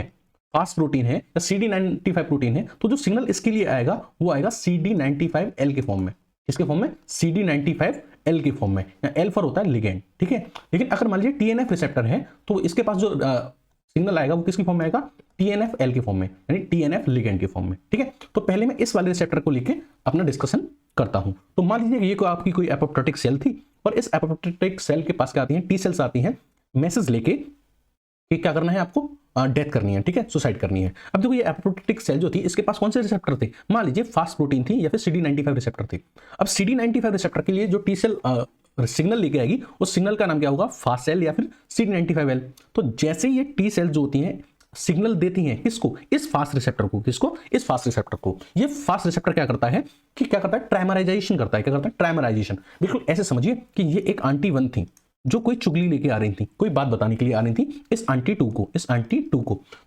है या CD95 प्रोटीन है, तो जो सिग्नल इसके लिए आएगा वो आएगा CD95L के फॉर्म में। किसके फॉर्म में, CD95L के फॉर्म में, या L पर होता है लिगेंड। ठीक है, लेकिन अगर मान लीजिए TNF रिसेप्टर है तो इसके पास जो सिग्नल आएगा वो किसकी फॉर्म में आएगा, TNF-L के फॉर्म में, यानी TNF लिगेंड के फॉर्म में। ठीक है, तो पहले मैं इस वाले रिसेप्टर को लेके अपना डिस्कशन करता हूं। तो मान लीजिए ये आपकी कोई एपोप्टोटिक सेल थी, और इस एपोप्टोटिक सेल के पास क्या आती हैं, टी सेल्स आती हैं मैसेज लेके कि क्या करना है आपको, डेथ करनी है। ठीक है, सुसाइड करनी है। अब देखो ये एपोप्टोटिक सेल जो थी इसके पास कौन से रिसेप्टर थे, मान लीजिए फास्ट प्रोटीन थी या फिर CD95 रिसेप्टर थे। अब CD95 रिसेप्टर के लिए जो टी सेल सिग्नल लेके आएगी उस सिग्नल का नाम क्या होगा, फास्ट सेल या फिर CD95L। तो जैसे ये टी सेल जो होती हैं सिग्नल देती हैं किसको, इस फास्ट रिसेप्टर को। किसको, इस फास्ट रिसेप्टर को। ये फास्ट रिसेप्टर क्या करता है कि क्या करता है, ट्राइमराइजेशन करता है। क्या करता है, ट्राइमराइजेशन। बिल्कुल ऐसे समझिए कि ये एक आंटी 1 थी जो कोई चुगली लेके आ रही थी, कोई बात बताने के लिए आ रही थी इस आंटी 2 को।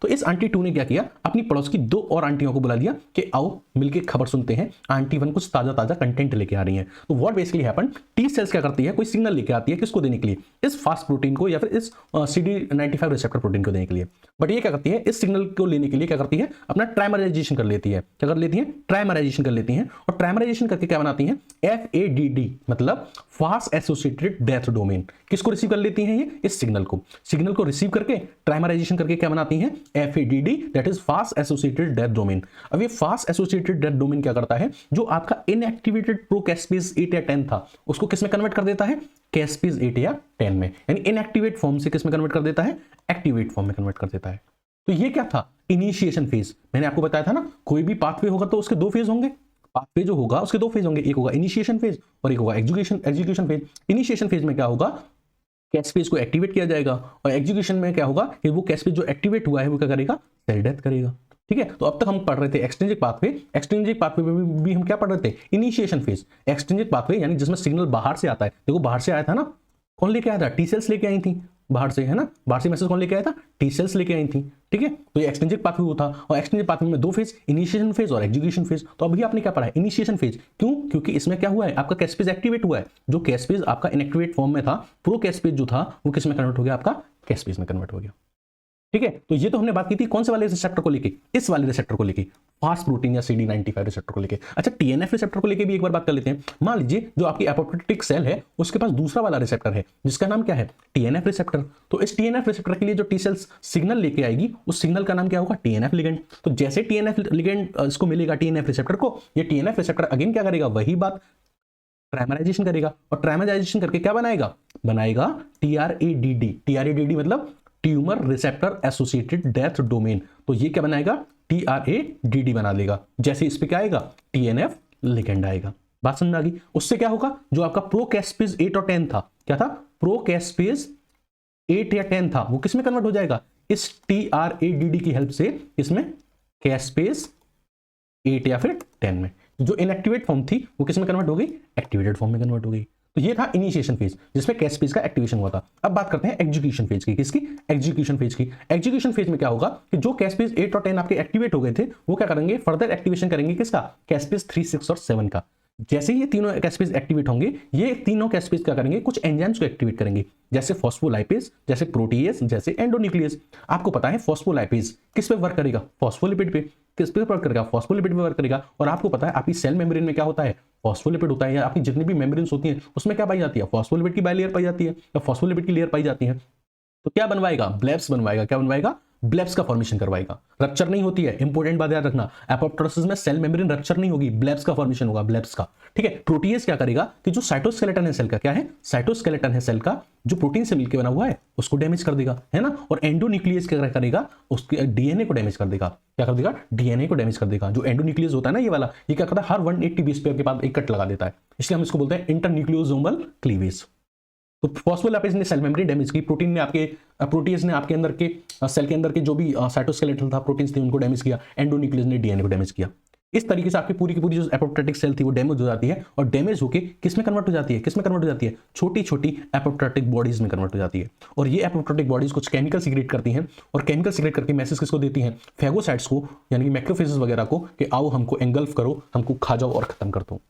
तो इस आंटी 2 ने क्या किया, अपनी पड़ोस की 2 और आंटियों को बुला लिया कि आओ मिलके खबर सुनते हैं, आंटी 1 कुछ ताजा ताजा कंटेंट लेके आ रही है। तो what basically happen, T cells क्या करती है, कोई सिग्नल लेके आती है किसको देने के लिए, इस फास्ट प्रोटीन को या फिर इस CD95 रिसेप्टर प्रोटीन को देने के लिए। बट ये क्या करती है, इस सिग्नल को लेने के लिए क्या करती है, अपना ट्राइमराइजेशन कर लेती है। क्या कर लेती है, ट्राइमराइजेशन कर लेती है। और ट्राइमराइजेशन करके क्या बनाती है, FADD, मतलब फास्ट एसोसिएटेड डेथ डोमेन। किसको रिसीव कर लेती हैं, ये इस सिग्नल को रिसीव करके ट्राइमराइजेशन करके क्या बनाती हैं, FADD, that is fast associated death domain. अब ये फास्ट एसोसिएटेड डेथ डोमेन क्या करता है, जो आपका इनएक्टिवेटेड प्रोकैस्पेज 8 या 10 था उसको किस में कन्वर्ट कर देता है, कैस्पेज 8 या 10 में, यानी इनएक्टिवेट फॉर्म से किस में कन्वर्ट कर देता है, एक्टिवेट फॉर्म में कन्वर्ट कर देता है। तो ये क्या था, इनिशिएशन फेज। मैंने आपको बताया था ना, कोई भी पाथवे होगा तो उसके 2 फेज होंगे। पाथवे जो होगा उसके 2 फेज होंगे, एक होगा इनिशिएशन फेज और एक होगा एग्जीक्यूशन फेज। इनिशिएशन फेज में क्या होगा, कैस्पेज को एक्टिवेट किया जाएगा, और एग्जीक्यूशन में क्या होगा कि वो कैस्पेज जो एक्टिवेट हुआ है वो क्या करेगा, सेल डेथ करेगा। ठीक है, तो अब तक हम पढ़ रहे थे एक्सट्रिंसिक पाथवे में भी हम क्या पढ़ रहे थे, इनिशिएशन फेज। एक्सट्रिंसिक पाथवे यानी जिसमें सिग्नल बाहर से आता है। देखो बाहर से आया था ना, कौन लेके आया था, टी सेल्स लेके आई थी बाहर से, है ना, बाहर से मैसेज कौन लेके आया था, टी सेल्स लेके आई थी। ठीक है, तो ये एक्सट्रिंसिक पाथवे था, और एक्सट्रिंसिक पाथवे में 2 फेज, इनिशिएशन फेज और एग्जीक्यूशन फेज। तो अभी आपने क्या पढ़ा है, इनिशिएशन फेज। क्यों, क्योंकि इसमें क्या हुआ है, आपका कैस्पेज एक्टिवेट हुआ है। जो कैस्पेज आपका इनएक्टिवेट फॉर्म में था, प्रो कैस्पेज जो था वो किस में कन्वर्ट हो गया, आपका कैस्पेज में कन्वर्ट हो गया। ठीक है, तो ये तो हमने बात की थी कौन से वाले रिसेप्टर को लेके, इस वाले रिसेप्टर को लेके, फास्ट प्रोटीन या CD95 रिसेप्टर को लेके। अच्छा, TNF रिसेप्टर को लेके भी एक बार बात कर लेते हैं। मान लीजिए जो आपकी एपोप्टोटिक सेल है उसके पास दूसरा वाला रिसेप्टर है जिसका नाम क्या है, TNF रिसेप्टर। तो इस TNF रिसेप्टर के लिए जो टी सेल्स सिग्नल लेके आएगी उस सिग्नल का नाम क्या होगा, TNF लिगेंड। तो जैसे TNF लिगेंड इसको मिलेगा TNF रिसेप्टर को, ये TNF रिसेप्टर अगेन क्या करेगा, वही बात, ट्राइमराइजेशन करेगा। और ट्राइमराइजेशन करके क्या बनाएगा TRADD मतलब tumour receptor associated death domain. तो ये क्या बनाएगा, TRADD बना लेगा। जैसे इस पे क्या आएगा, TNF लिगेंड आएगा। बात समझ में आ गई। उससे क्या होगा, जो आपका प्रोकैस्पेज 8 और 10 था, क्या था, प्रोकैस्पेज 8 या 10 था, वो किस में कन्वर्ट हो जाएगा, इस TRADD की हेल्प से इसमें कैस्पेज 8 या फिर 10 में। जो इनएक्टिवेट फॉर्म थी वो किस में कन्वर्ट हो गई, एक्टिवेटेड फॉर्म में कन्वर्ट हो गई। तो ये था इनिशिएशन फेज जिसमें कैस्पेज का एक्टिवेशन हुआ था। अब बात करते हैं एग्जीक्यूशन फेज की। किसकी, एग्जीक्यूशन फेज की। एग्जीक्यूशन फेज में क्या होगा कि जो कैस्पेज 8 और 10 आपके एक्टिवेट हो गए थे वो क्या करेंगे, फर्दर एक्टिवेशन करेंगे किसका, कैस्पेज 3, 6 और 7 का। जैसे ही ये तीनों कैस्पेज एक्टिवेट होंगे, ये तीनों कैस्पेज क्या करेंगे, कुछ एंजाइम्स को एक्टिवेट करेंगे, जैसे फॉस्फोलाइपेज, जैसे प्रोटीएज, जैसे एंडोन्यूक्लियस। आपको पता है फॉस्फोलाइपेज किस पे वर्क करेगा, फॉस्फोलिपिड पे। किस पे वर्क करेगा, फॉस्फोलिपिड पे वर्क करेगा। और आपको पता है आपकी सेल मेम्ब्रेन में क्या होता है, फॉस्फोलिपिड होता है, या आपकी जितनी भी मेम्ब्रेन्स होती हैं उसमें क्या पाई जाती है, फॉस्फोलिपिड की बाइलेयर पाई जाती है या फॉस्फोलिपिड की लेयर पाई जाती है। तो क्या बनवाएगा, ब्लेब्स बनवाएगा। क्या बनवाएगा, ब्लेब्स का फॉर्मेशन करवाएगा। रप्चर नहीं होती है, इंपॉर्टेंट बात याद रखना, एपोप्टोसिस में सेल मेम्ब्रेन रप्चर नहीं होगी, ब्लेब्स का फॉर्मेशन होगा, ब्लेब्स का। ठीक है। प्रोटीएज क्या करेगा कि जो साइटोस्केलेटन है सेल का, क्या है, साइटोस्केलेटन है सेल का, जो प्रोटीन से मिलकर बना हुआ है उसको डैमेज कर देगा, है ना। और एंडोन्यूक्लियस क्या करेगा, उसके डीएनए को डैमेज कर देगा। क्या कर देगा, डीएनए को डैमेज कर देगा। जो एंडोन्यूक्लियस होता है ना ये वाला, ये क्या करता है, हर 180 बेस पेयर के बाद एक कट लगा देता है, इसलिए हम इसको बोलते हैं इंटरन्यूक्लियोसोमल क्लीवेज। तो फॉस्फोलिपिड्स ने सेल मेम्ब्रेन डैमेज की, प्रोटीन ने आपके प्रोटीएज ने आपके अंदर के सेल के अंदर के जो भी साइटोस्केलेटन था, प्रोटीन्स थे, उनको डैमेज किया। एंडोन्यूक्लियस ने डीएनए को डैमेज किया। इस तरीके से आपकी पूरी की पूरी जो एपोप्टोटिक सेल थी वो डैमेज हो जाती है, और डैमेज होकर किस में कन्वर्ट हो जाती है, किस में कन्वर्ट हो जाती है, छोटी छोटी एपोप्टोटिक बॉडीज में कन्वर्ट हो जाती है। और ये एपोप्टोटिक बॉडीज कुछ केमिकल सीक्रेट करती हैं, और केमिकल सीक्रेट करके मैसेज किसको देती हैं, फेगोसाइट्स को, यानी कि मैक्रोफेजेस वगैरह को, कि आओ हमको एंगल्फ करो, हमको खा जाओ और खत्म कर दो।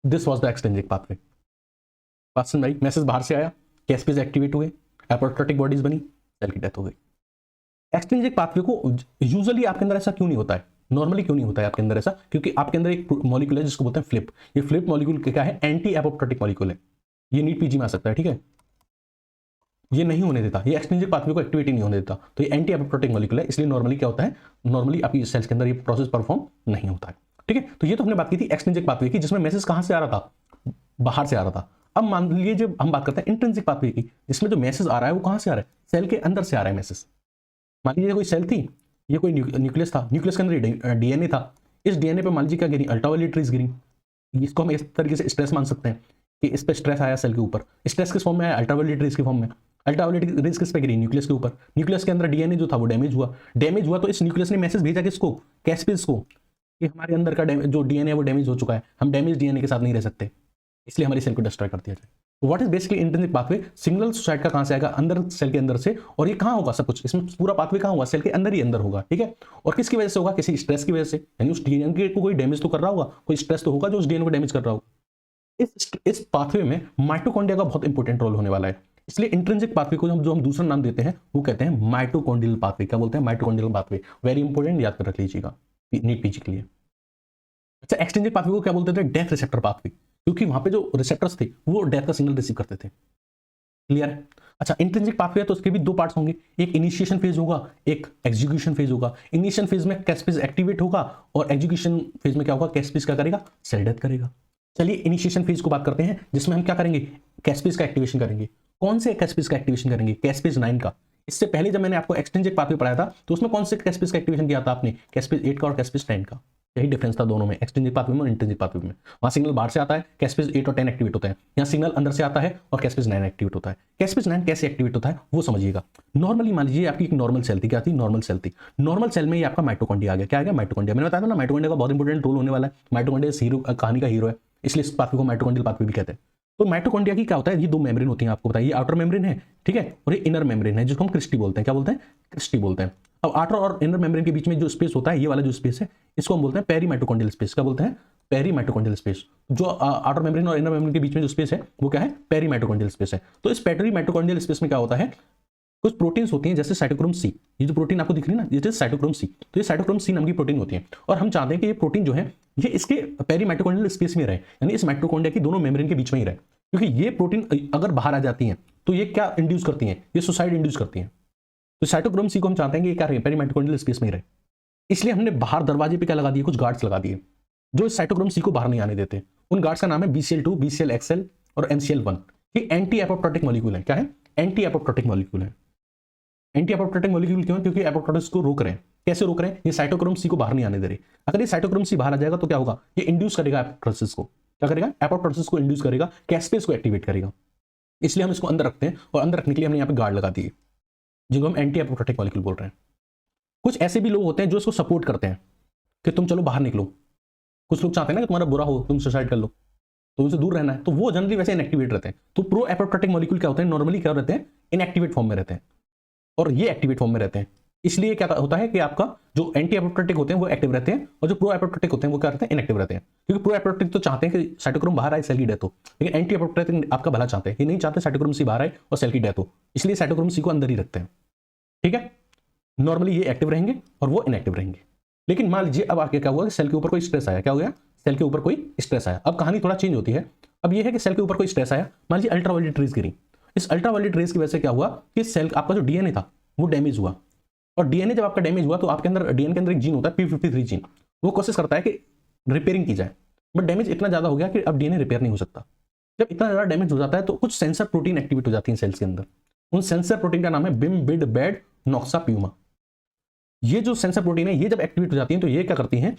This was the extrinsic pathway. पासन भाई, मैसेज बाहर से आया, कैस्पेज एक्टिवेट हुए, एपोप्टोटिक बॉडीज बनी, सेल की डेथ हो गई। एक्सट्रिंसिक पाथवे को यूजुअली आपके अंदर ऐसा क्यों नहीं होता है, नॉर्मली क्यों नहीं होता है आपके अंदर ऐसा, क्योंकि आपके अंदर एक मॉलिक्यूल है जिसको बोलते हैं फ्लिप। ये फ्लिप मॉलिक्यूल क्या है, एंटी एपोप्टोटिक मॉलिक्यूल है। ये नीट पीजी में आ सकता है, ठीक है। ये नहीं होने देता, ये एक्सट्रिंसिक पाथवे को एक्टिवेट नहीं होने देता। तो ये एंटी एपोप्टोटिक मॉलिक्यूल है, इसलिए नॉर्मली क्या होता है, नॉर्मली आपकी सेल्स के अंदर ये प्रोसेस परफॉर्म नहीं होता है, ठीक है। तो ये तो हमने बात की थी एक्सट्रिंसिक पाथवे की, जिसमें मैसेज कहां से आ रहा था, बाहर से आ रहा था। अब मान लीजिए जब हम बात करते हैं इंट्रिंसिक पाथवे की, जिसमें जो मैसेज आ रहा है वो कहां से आ रहा है, सेल के अंदर से आ रहा है मैसेज। मान लीजिए कोई सेल थी, ये कोई न्यूक्लियस था, न्यूक्लियस के अंदर डीएनए था, इस डीएनए पे मान लीजिए क्या गिरी, अल्ट्रावायलेट रेज गिरी। इसको हम इस तरीके से स्ट्रेस मान सकते हैं कि इस पे स्ट्रेस आया सेल के ऊपर। स्ट्रेस किस फॉर्म में आया, अल्ट्रावायलेट रेज के फॉर्म में। अल्ट्रावायलेट रेज किस पे गिरी, न्यूक्लियस के ऊपर। न्यूक्लियस के अंदर डीएनए जो था वो डैमेज हुआ। डैमेज हुआ तो इस न्यूक्लियस ने मैसेज भेजा किसको, कैस्पेज को, कि हमारे अंदर का जो डीएनए है वो डैमेज हो चुका है, हम डैमेज डीएनए के साथ नहीं रह सकते, इसलिए हमारी सेल को डिस्ट्रॉय कर दिया जाए। What is basically intrinsic pathway, signal side का कहां से आएगा, अंदर सेल के अंदर से। और ये कहां होगा, सब कुछ इसमें पूरा पाथवे कहां होगा, सेल के अंदर ही अंदर होगा, ठीक है। और किसकी वजह से होगा, किसी स्ट्रेस की वजह से, यानी उस डीएनए को कोई डैमेज तो कर रहा होगा, कोई स्ट्रेस तो होगा जो उस डीएनए को डैमेज कर रहा होगा। इस पाथवे में माइटोकॉन्ड्रिया का बहुत इंपॉर्टेंट रोल होने वाला है, इसलिए इंट्रिंसिक पाथवे को हम दूसरा नाम देते हैं वो कहते हैं माइटोकॉन्ड्रियल पाथवे। क्या बोलते हैं, माइटोकॉन्ड्रियल पाथवे। वेरी इंपॉर्टेंट, याद कर रख लीजिएगा नीट पीजी के लिए। अच्छा, एक्सट्रिंसिक पाथवे को क्या बोलते थे, डेथ रिसेप्टर पाथवे, क्योंकि वहां पे जो रिसेप्टर्स थे वो डेथ का सिग्नल रिसीव करते थे। क्लियर है। अच्छा, इंट्रिंसिक पाथवे है तो उसके भी दो पार्ट्स होंगे, एक इनिशिएशन फेज होगा, एक एग्जीक्यूशन फेज होगा। इनिशिएशन फेज में कैस्पेज एक्टिवेट होगा, और एग्जीक्यूशन फेज में क्या होगा, कैस्पेज क्या करेगा, सेल डेथ करेगा। चलिए इनिशिएशन फेज को बात करते हैं, जिसमें हम क्या करेंगे, कैस्पेज का एक्टिवेशन करेंगे। कौन से कैस्पेज का एक्टिवेशन करेंगे, कैस्पेज 9 का। इससे पहले जब मैंने आपको एक्सट्रिंसिक पाथवे पढ़ाया था तो उसमें कौन से कैस्पेज का एक्टिवेशन किया था आपने, कैस्पेज 8 का और कैस्पेज 10 का। यही डिफरेंस था दोनों में, एक्सट्रिंसिक पाथवे में और इंट्रिंसिक पाथवे में। वहां सिग्नल बाहर से आता है, कैस्पेज 8 और 10 एक्टिवेट होता है। यहाँ सिग्नल अंदर से आता है और कैस्पेज 9 एक्टिवेट होता है। कैस्पेज 9 कैसे एक्टिवेट होता है वो समझिएगा। नॉर्मली मान लीजिए आपकी एक नॉर्मल सेल थी, क्या थी, नॉर्मल सेल थी। नॉर्मल सेल में ये आपका माइटोकॉन्ड्रिया आ गया। क्या आ गया, माइटोकॉन्ड्रिया। मैंने बताया था ना, माइटोकॉन्ड्रिया का बहुत इंपॉर्टेंट रोल होने वाला है। माइटोकॉन्ड्रिया हीरो, कहानी का हीरो है, इसलिए इस पाथवे को माइटोकॉन्ड्रियल पाथवे भी कहते हैं। तो माइटोकॉन्ड्रिया की क्या होता है, ये दो मेम्ब्रेन होती हैं, आपको बताइए, आउटर मेम्ब्रेन है, ठीक है, और ये इनर मेम्ब्रेन है, जिसको हम क्रिस्टी बोलते हैं। क्या बोलते हैं, क्रिस्टी बोलते हैं। अब आउटर और इनर मेम्ब्रेन के बीच में जो स्पेस होता है, ये वाला जो स्पेस है, इसको हम बोलते हैं पेरीमाइटोकॉन्ड्रियल स्पेस। क्या बोलते हैं, पेरीमाइटोकॉन्ड्रियल स्पेस। जो आउटर मेम्ब्रेन और इनर मेम्ब्रेन के बीच में जो स्पेस है वो क्या है, पेरीमाइटोकॉन्ड्रियल स्पेस है। तो इस पेरीमाइटोकॉन्ड्रियल स्पेस में क्या होता है, कुछ प्रोटीन्स होती हैं जैसे साइटोक्रोम सी। ये जो प्रोटीन आपको दिख रही है ना, ये साइटोक्रोम सी। तो ये साइटोक्रोम सी नाम की प्रोटीन होती है, और हम चाहते हैं कि ये प्रोटीन जो है ये इसके पेरीमाइटोकॉन्ड्रियल स्पेस में रहे, यानी इस माइटोकॉन्ड्रिया की दोनों मेम्ब्रेन के बीच में ही रहे। क्योंकि ये प्रोटीन अगर बाहर आ जाती हैं तो ये क्या इंड्यूस करती हैं, ये सुसाइड इंड्यूस करती हैं। तो साइटोक्रोम सी को हम चाहते हैं कि ये क्या रहे, पेरीमाइटोकॉन्ड्रियल स्पेस में ही रहे। इसलिए हमने बाहर दरवाजे पे क्या लगा दिए, कुछ गार्ड्स लगा दिए जो इस साइटोक्रोम सी को बाहर नहीं आने देते। उन गार्ड्स का नाम है BCL2, BCLXL और MCL1। ये एंटी एपोप्टोटिक मॉलिक्यूल है। क्या है, एंटी एपोप्टोटिक मॉलिक्यूल है। एंटी एपोप्टोटिक मॉलिक्यूल क्यों, क्योंकि एपोप्टोसिस को रोक रहे हैं। कैसे रोक रहे हैं, ये साइटोक्रोम सी को बाहर नहीं आने दे रहे। अगर ये साइटोक्रोम सी बाहर आ जाएगा तो क्या होगा, ये इंड्यूस करेगा एपोप्टोसिस को। क्या करेगा, एपोप्टोसिस को इंड्यूस करेगा, कैस्पेज को एक्टिवेट करेगा। इसलिए हम इसको अंदर रखते हैं, और अंदर रखने के लिए हमने यहाँ पे गार्ड लगा दिए, जिनको हम एंटी एपोप्टोटिक मॉलिक्यूल बोल रहे हैं। कुछ ऐसे भी लोग होते हैं जो इसको सपोर्ट करते हैं कि तुम चलो बाहर निकलो। कुछ लोग चाहते हैं ना कि तुम्हारा बुरा हो, तुम सुसाइड कर लो, तो उनसे दूर रहना है, तो वो जनरली वैसे इनएक्टिवेट रहते हैं। तो प्रो एपोप्टोटिक मॉलिक्यूल क्या होते हैं, नॉर्मली क्या रहते हैं, इनएक्टिवेट फॉर्म में रहते हैं, और ये एक्टिवेट फॉर्म में रहते हैं। इसलिए क्या होता है कि आपका जो एंटी एपोप्टोटिक होते हैं वो एक्टिव रहते हैं, और जो प्रो एपोप्टोटिक होते हैं वो क्या रहते हैं, इनएक्टिव रहते हैं। क्योंकि प्रो एपोप्टोटिक तो चाहते हैं कि साइटोक्रोम बाहर आए, सेल की डेथ हो, लेकिन एंटी एपोप्टोटिक आपका भला चाहते हैं, ये नहीं चाहते साइटोक्रोम सी बाहर आए और सेल की डेथ हो, इसलिए साइटोक्रोम सी को अंदर ही रखते हैं। ठीक है, नॉर्मली ये एक्टिव रहेंगे और वो इनएक्टिव रहेंगे। लेकिन मान लीजिए अब आगे क्या हुआ कि सेल के ऊपर कोई स्ट्रेस आया, क्या हो गया, सेल के ऊपर कोई स्ट्रेस आया। अब कहानी थोड़ा चेंज होती है। अब ये है कि सेल के ऊपर कोई स्ट्रेस आया, मान लीजिए अल्ट्रावायलेट रेज गिरी। इस अल्ट्रावायलेट रेज की वजह से क्या हुआ कि सेल आपका जो डीएनए था वो डैमेज हुआ, और डीएनए जब आपका डैमेज हुआ तो आपके अंदर डीएनए के अंदर एक जीन होता है p53 जीन, वो कोशिश करता है कि रिपेयरिंग की जाए, बट डैमेज इतना ज्यादा हो गया कि अब डीएनए रिपेयर नहीं हो सकता। जब इतना ज्यादा डैमेज हो जाता है तो कुछ सेंसर प्रोटीन एक्टिवेट हो जाती है सेल्स के अंदर। उन सेंसर प्रोटीन का नाम है बिम बिड बैड नॉक्सा प्यूमा। ये जो सेंसर प्रोटीन है ये जब एक्टिवेट हो जाती है तो ये क्या करती हैं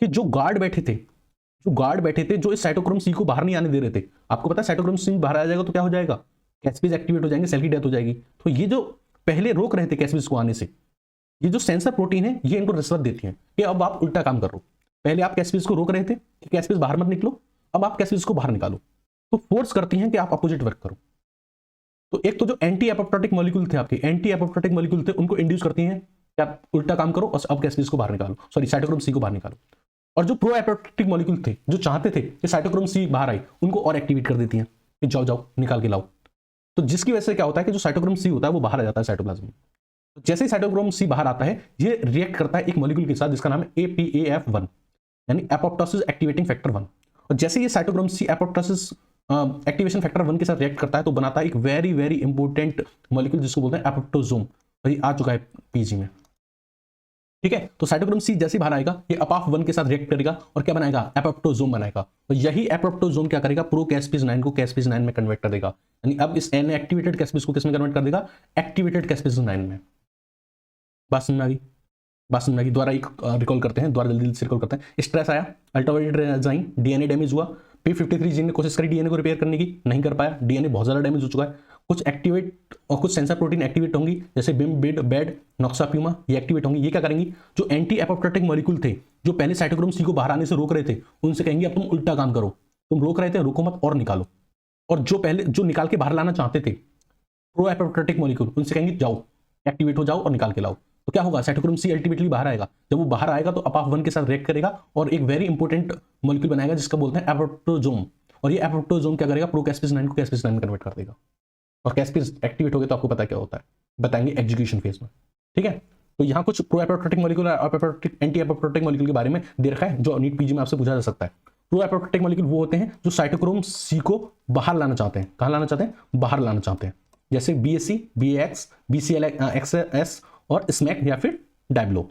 कि जो गार्ड बैठे थे जो इस साइटोक्रोम सी को बाहर नहीं आने दे रहे थे, आपको पता है साइटोक्रोम सी बाहर आ जाएगा तो क्या हो जाएगा, कैस्पेज एक्टिवेट हो जाएंगे, सेल की डेथ हो जाएगी। तो ये जो पहले रोक रहे थे कैस्पेज को आने से, ये जो सेंसर प्रोटीन है ये इनको रिश्वत देती है कि अब आप उल्टा काम कर रहे हो। पहले आप कैस्पेज को रोक रहे थे कि कैस्पेज बाहर मत निकलो, अब आप कैस्पेज को बाहर निकालो, तो फोर्स करती हैं कि आप अपोजिट वर्क करो। तो एक तो जो एंटी एपोप्टोटिक मॉलिक्यूल थे आपके, एंटी एपोप्टोटिक मॉलिक्यूल थे, उनको इंड्यूस करती हैं कि आप उल्टा काम करो और अब कैस्पेज को बाहर निकालो, सॉरी साइटोक्रोम सी को बाहर निकालो। और जो प्रो एपोप्टोटिक मॉलिक्यूल थे जो चाहते थे कि साइटोक्रोम सी बाहर आए, उनको और एक्टिवेट कर देती हैं कि जाओ जाओ निकाल के लाओ। तो जिसकी वजह से क्या होता है कि जो साइटोक्रोम सी होता है वो बाहर आ जाता है साइटोप्लाज्म में। तो जैसे ही साइटोक्रोम सी बाहर आता है ये रिएक्ट करता है एक मॉलिक्यूल के साथ जिसका नाम है APAF1 यानी एपोप्टोसिस एक्टिवेटिंग फैक्टर 1। और जैसे ये cytochrome C apoptosis activation factor 1 के साथ रिएक्ट करता है तो बनाता है एक वेरी वेरी इंपॉर्टेंट मॉलिक्यूल जिसको बोलते हैं एपोप्टोसोम, और ये आ चुका है पीजी में। ठीक है, तो साइटोक्रोम सी जैसे बाहर आएगा ये अपाफ1 के साथ रिएक्ट करेगा और क्या बनाएगा, एपोप्टोसोम बनाएगा। तो यही एपोप्टोसोम क्या करेगा, प्रो कैस्पेज 9 को कैस्पेज 9 में कन्वर्ट कर देगा, यानी अब इस इनएक्टिवेटेड कैस्पेज को किस में कन्वर्ट कर देगा, एक्टिवेटेड कैस्पेज 9 में। बात समझ में आ गई। दोबारा एक रिकॉल करते हैं, दोबारा जल्दी से रिकॉल करते हैं। स्ट्रेस आया, अल्ट्रावायलेट एंजाइम, डीएनए डैमेज हुआ, p53 जीन ने कोशिश करी डीएनए को रिपेयर करने की, नहीं कर पाया, डीएनए बहुत ज्यादा डैमेज हो चुका है। कुछ एक्टिवेट और कुछ सेंसर प्रोटीन एक्टिवेट होंगी जैसे बिम बिड बैड नॉक्सा प्यूमा, ये एक्टिवेट होंगी। ये क्या करेंगी, जो एंटी एपोप्टोटिक मॉलिक्यूल थे जो पहले साइटोक्रोम सी को बाहर आने से रोक रहे थे, उनसे कहेंगे अब तुम उल्टा काम करो, तुम रोक रहे थे रोको मत और निकालो। और जो निकाल के बाहर लाना चाहते थे प्रो एपोप्टोटिक मॉलिक्यूल, उनसे कहेंगे जाओ एक्टिवेट हो जाओ और निकाल के लाओ। तो क्या होगा, साइटोक्रोम सी अल्टीमेटली बाहर आएगा। जब वो बाहर आएगा तो अपाफ1 के साथ रिएक्ट करेगा और एक वेरी इंपॉर्टेंट मॉलिक्यूल बनाएगा जिसका बोलते हैं एपोप्टोसोम। और ये एपोप्टोसोम क्या करेगा, प्रो कैस्पेज 9 को कैस्पेज 9 में कन्वर्ट कर देगा। और कैस्पेज एक्टिवेट हो गए तो आपको पता क्या होता है, बताएंगे एग्जीक्यूशन फेज में। ठीक है, तो यहाँ कुछ प्रो एपोप्टोटिक मॉलिक्यूल और एंटी एपोप्टोटिक मॉलिक्यूल के बारे में दे रखा है जो नीट पीजी में आपसे पूछा जा सकता है। प्रो एपोप्टोटिक मॉलिक्यूल वो होते हैं जो साइटोक्रोम सी को बाहर लाना चाहते हैं। कहाँ लाना चाहते हैं, बाहर लाना चाहते हैं, जैसे BAC, BAX, BCLXS और स्मैक या फिर डायब्लो।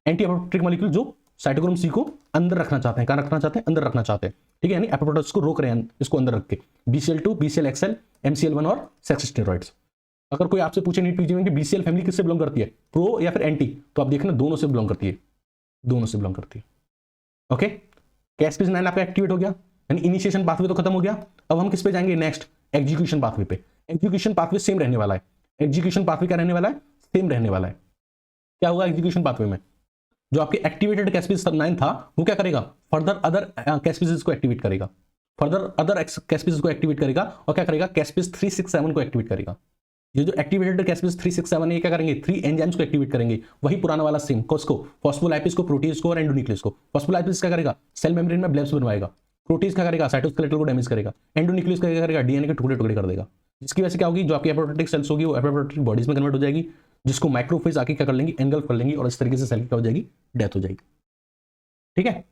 एंटी एपोप्टोटिक मॉलिक्यूल जो साइटोक्रोम सी को अंदर रखना चाहते हैं, कहाँ रखना चाहते हैं, अंदर रखना चाहते हैं। ठीक है, यानी एपोप्टोसिस को रोक रहे हैं इसको अंदर रख के, BCL2, BCLXL, MCL1 और सेक्स स्टेरॉइड्स। अगर कोई आपसे पूछे नीट पीजी में कि BCL फैमिली किससे बिलोंग करती है, प्रो या फिर एंटी, तो आप देखना दोनों से बिलोंग करती है, दोनों से बिलोंग करती है। ओके, कैस्पेज 9 आपका एक्टिवेट हो गया, यानी इनिशिएशन पाथवे तो खत्म हो गया। अब हम किस पे जाएंगे, नेक्स्ट एग्जीक्यूशन पाथवे पे। एग्जीक्यूशन पाथवे सेम रहने वाला है, एग्जीक्यूशन पाथवे क्या रहने वाला है, सेम रहने वाला है। क्या होगा एग्जीक्यूशन पाथवे में, जो आपके एक्टिवेटेड कैस्पेज 9 था वो क्या करेगा, फर्दर अदर कैस्पेजेस को एक्टिवेट करेगा, फर्दर अदर कैस्पेजेस को एक्टिवेट करेगा और क्या करेगा, कैस्पेज 367 को एक्टिवेट करेगा। ये जो एक्टिवेटेड कैस्पेज 367 है क्या करेंगे, 3 एंजाइम्स को एक्टिवेट करेंगे, वही पुराना वाला सेम, किसको, फॉस्फोलाइपिस को, प्रोटीज को और एंडोन्यूक्लियस को। फॉस्फोलाइपिस क्या करेगा, सेल मेम्ब्रेन में ब्लेब्स बनवाएगा, प्रोटीज क्या करेगा, साइटोस्केलेटल को डैमेज करेगा, एंडोन्यूक्लियस क्या करेगा, डीएनए के टुकड़े टुकड़े कर देगा, जिसकी वजह से क्या होगी, जो आपकी एपोप्टोटिक सेल्स होगी वो एपोप्टोटिक बॉडीज में कन्वर्ट हो जाएगी, जिसको माइक्रोफेज आके क्या कर लेंगी, एंगल्फ कर लेंगी और इस तरीके से सेल की क्या हो जाएगी, डेथ हो जाएगी। ठीक है,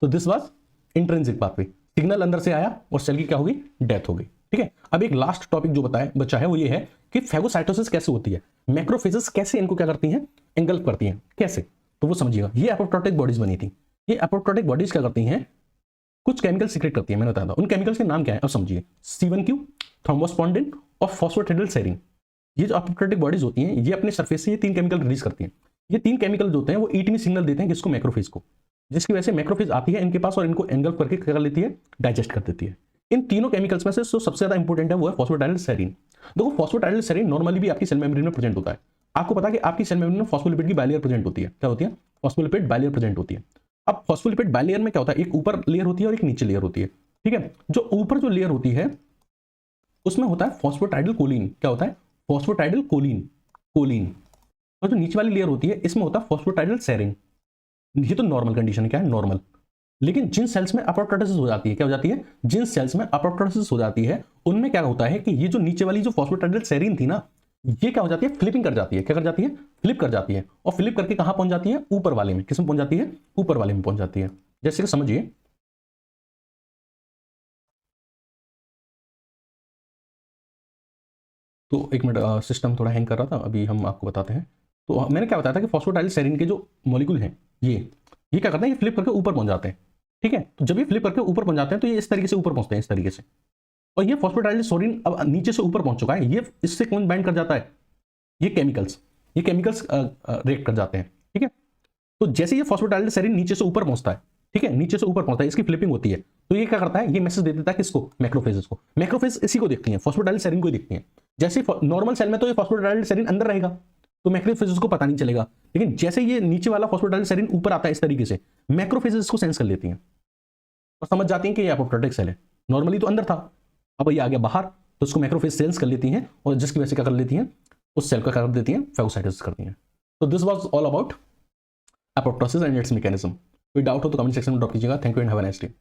तो this was intrinsic pathway, signal अंदर से आया और सेल की क्या होगी, डेथ हो गई। ठीक है, अब एक लास्ट टॉपिक जो बचा है वो ये है कि फेगोसाइटोसिस कैसे होती है, मैक्रोफेजेस कैसे इनको क्या करती हैं, एंगल्फ करती हैं कैसे, तो वो समझिएगा। ये एपोप्टोटिक बॉडीज बनी थी, ये एपोप्टोटिक बॉडीज क्या करती हैं, कुछ केमिकल सीक्रेट करती है, मैंने बताया था। उन केमिकल्स के नाम क्या है अब समझिए, C1Q, थ्रोम्बोस्पोंडिन और फॉस्फोटिडिलसेरिन। ये जो एपोप्टोटिक बॉडीज होती हैं ये अपने सरफेस से ये 3 केमिकल रिलीज करती हैं। ये 3 केमिकल जो होते हैं वो ईट में सिग्नल देते हैं किसको, मैक्रोफेज को, जिसकी वजह से मैक्रोफेज आती है इनके पास और इनको एंगल्फ करके क्या कर लेती है, डाइजेस्ट कर देती है। इन तीनों केमिकल्स में से जो सबसे ज्यादा इंपॉर्टेंट है वो है फॉस्फोटाइडिलसेरिन। देखो फॉस्फोटाइडिलसेरिन नॉर्मली भी आपकी सेल मेम्ब्रेन में प्रेजेंट होता है। आपको पता है कि आपकी सेल मेम्ब्रेन में फॉस्फोलिपिड की बाइलेयर प्रेजेंट होती है, क्या होती है, फॉस्फोलिपिड बाइलेयर प्रेजेंट होती है। अब फॉस्फोलिपिड बाइलेयर में क्या होता है, एक ऊपर लेयर होती है और एक नीचे लेयर होती है। ठीक है, जो ऊपर जो लेयर होती है उसमें होता है फॉस्फोटाइडिल कोलिन, क्या होता है, फॉस्फोटाइडिल कोलिन, और जो नीचे वाली लेयर होती है इसमें होता है फॉस्फेटाइडल सेरीन। ये तो नॉर्मल कंडीशन है, क्या है, नॉर्मल। लेकिन जिन सेल्स में अपोप्टोसिस हो जाती है, क्या हो जाती है, जिन सेल्स में अपोप्टोसिस हो जाती है उनमें क्या होता है कि ये जो नीचे वाली जो फॉस्फेटाइडल सेरीन थी ना, ये क्या हो जाती है, फ्लिपिंग कर जाती है। क्या कर जाती है, फ्लिप कर जाती है। और फ्लिप करके कहां पहुंच जाती है, ऊपर वाले में। किसमें पहुंच जाती है, ऊपर वाले में पहुंच जाती है। जैसे कि समझिए, तो एक मिनट, सिस्टम थोड़ा हैंग कर रहा था, अभी हम आपको बताते हैं। तो मैंने क्या बताया था कि फॉस्फेटाइडल सेरीन के जो मॉलिक्यूल हैं ये क्या करते हैं, ये फ्लिप करके ऊपर पहुंच जाते हैं। ठीक है, तो जब ये फ्लिप करके ऊपर पहुंच जाते हैं तो ये इस तरीके से ऊपर पहुंचते हैं, इस तरीके से। और ये फॉस्फेटाइडल सेरीन अब नीचे से ऊपर पहुंच चुका है, ये इससे कौन बाइंड कर जाता है, ये केमिकल्स रिएक्ट कर जाते हैं। ठीक है, तो जैसे ये फॉस्फेटाइडल सेरीन नीचे से ऊपर पहुंचता है, ठीक है, नीचे से ऊपर पहुंचता है, इसकी फ्लिपिंग होती है, तो ये क्या करता है, ये मैसेज दे देता है किसको, मैक्रोफेजेस को। मैक्रोफेज इसी को देखती है, फॉस्फेटाइडल सेरीन को देखती है। जैसे नॉर्मल सेल में तो ये फॉस्फेटाइडल सेरीन अंदर रहेगा, तो मैक्रोफेजेस को पता नहीं चलेगा। लेकिन जैसे ये नीचे वाला फॉस्फेटाइडल सेरीन ऊपर आता है इस तरीके से, मैक्रोफेजेस को सेंस कर लेती हैं और समझ जाती हैं कि ये एपोप्टोटिक सेल है। नॉर्मली तो अंदर था, अब ये आ गया बाहर, तो इसको मैक्रोफेज सेंस कर लेती हैं और जिसकी वजह से क्या कर लेती हैं, उस सेल को क्या कर देती हैं, फेगोसाइटोसिस करती हैं। तो this was all about apoptosis and it's mechanism. कोई डाउट हो तो कमेंट सेक्शन में ड्रॉप कीजिएगा। Thank you and have a nice day.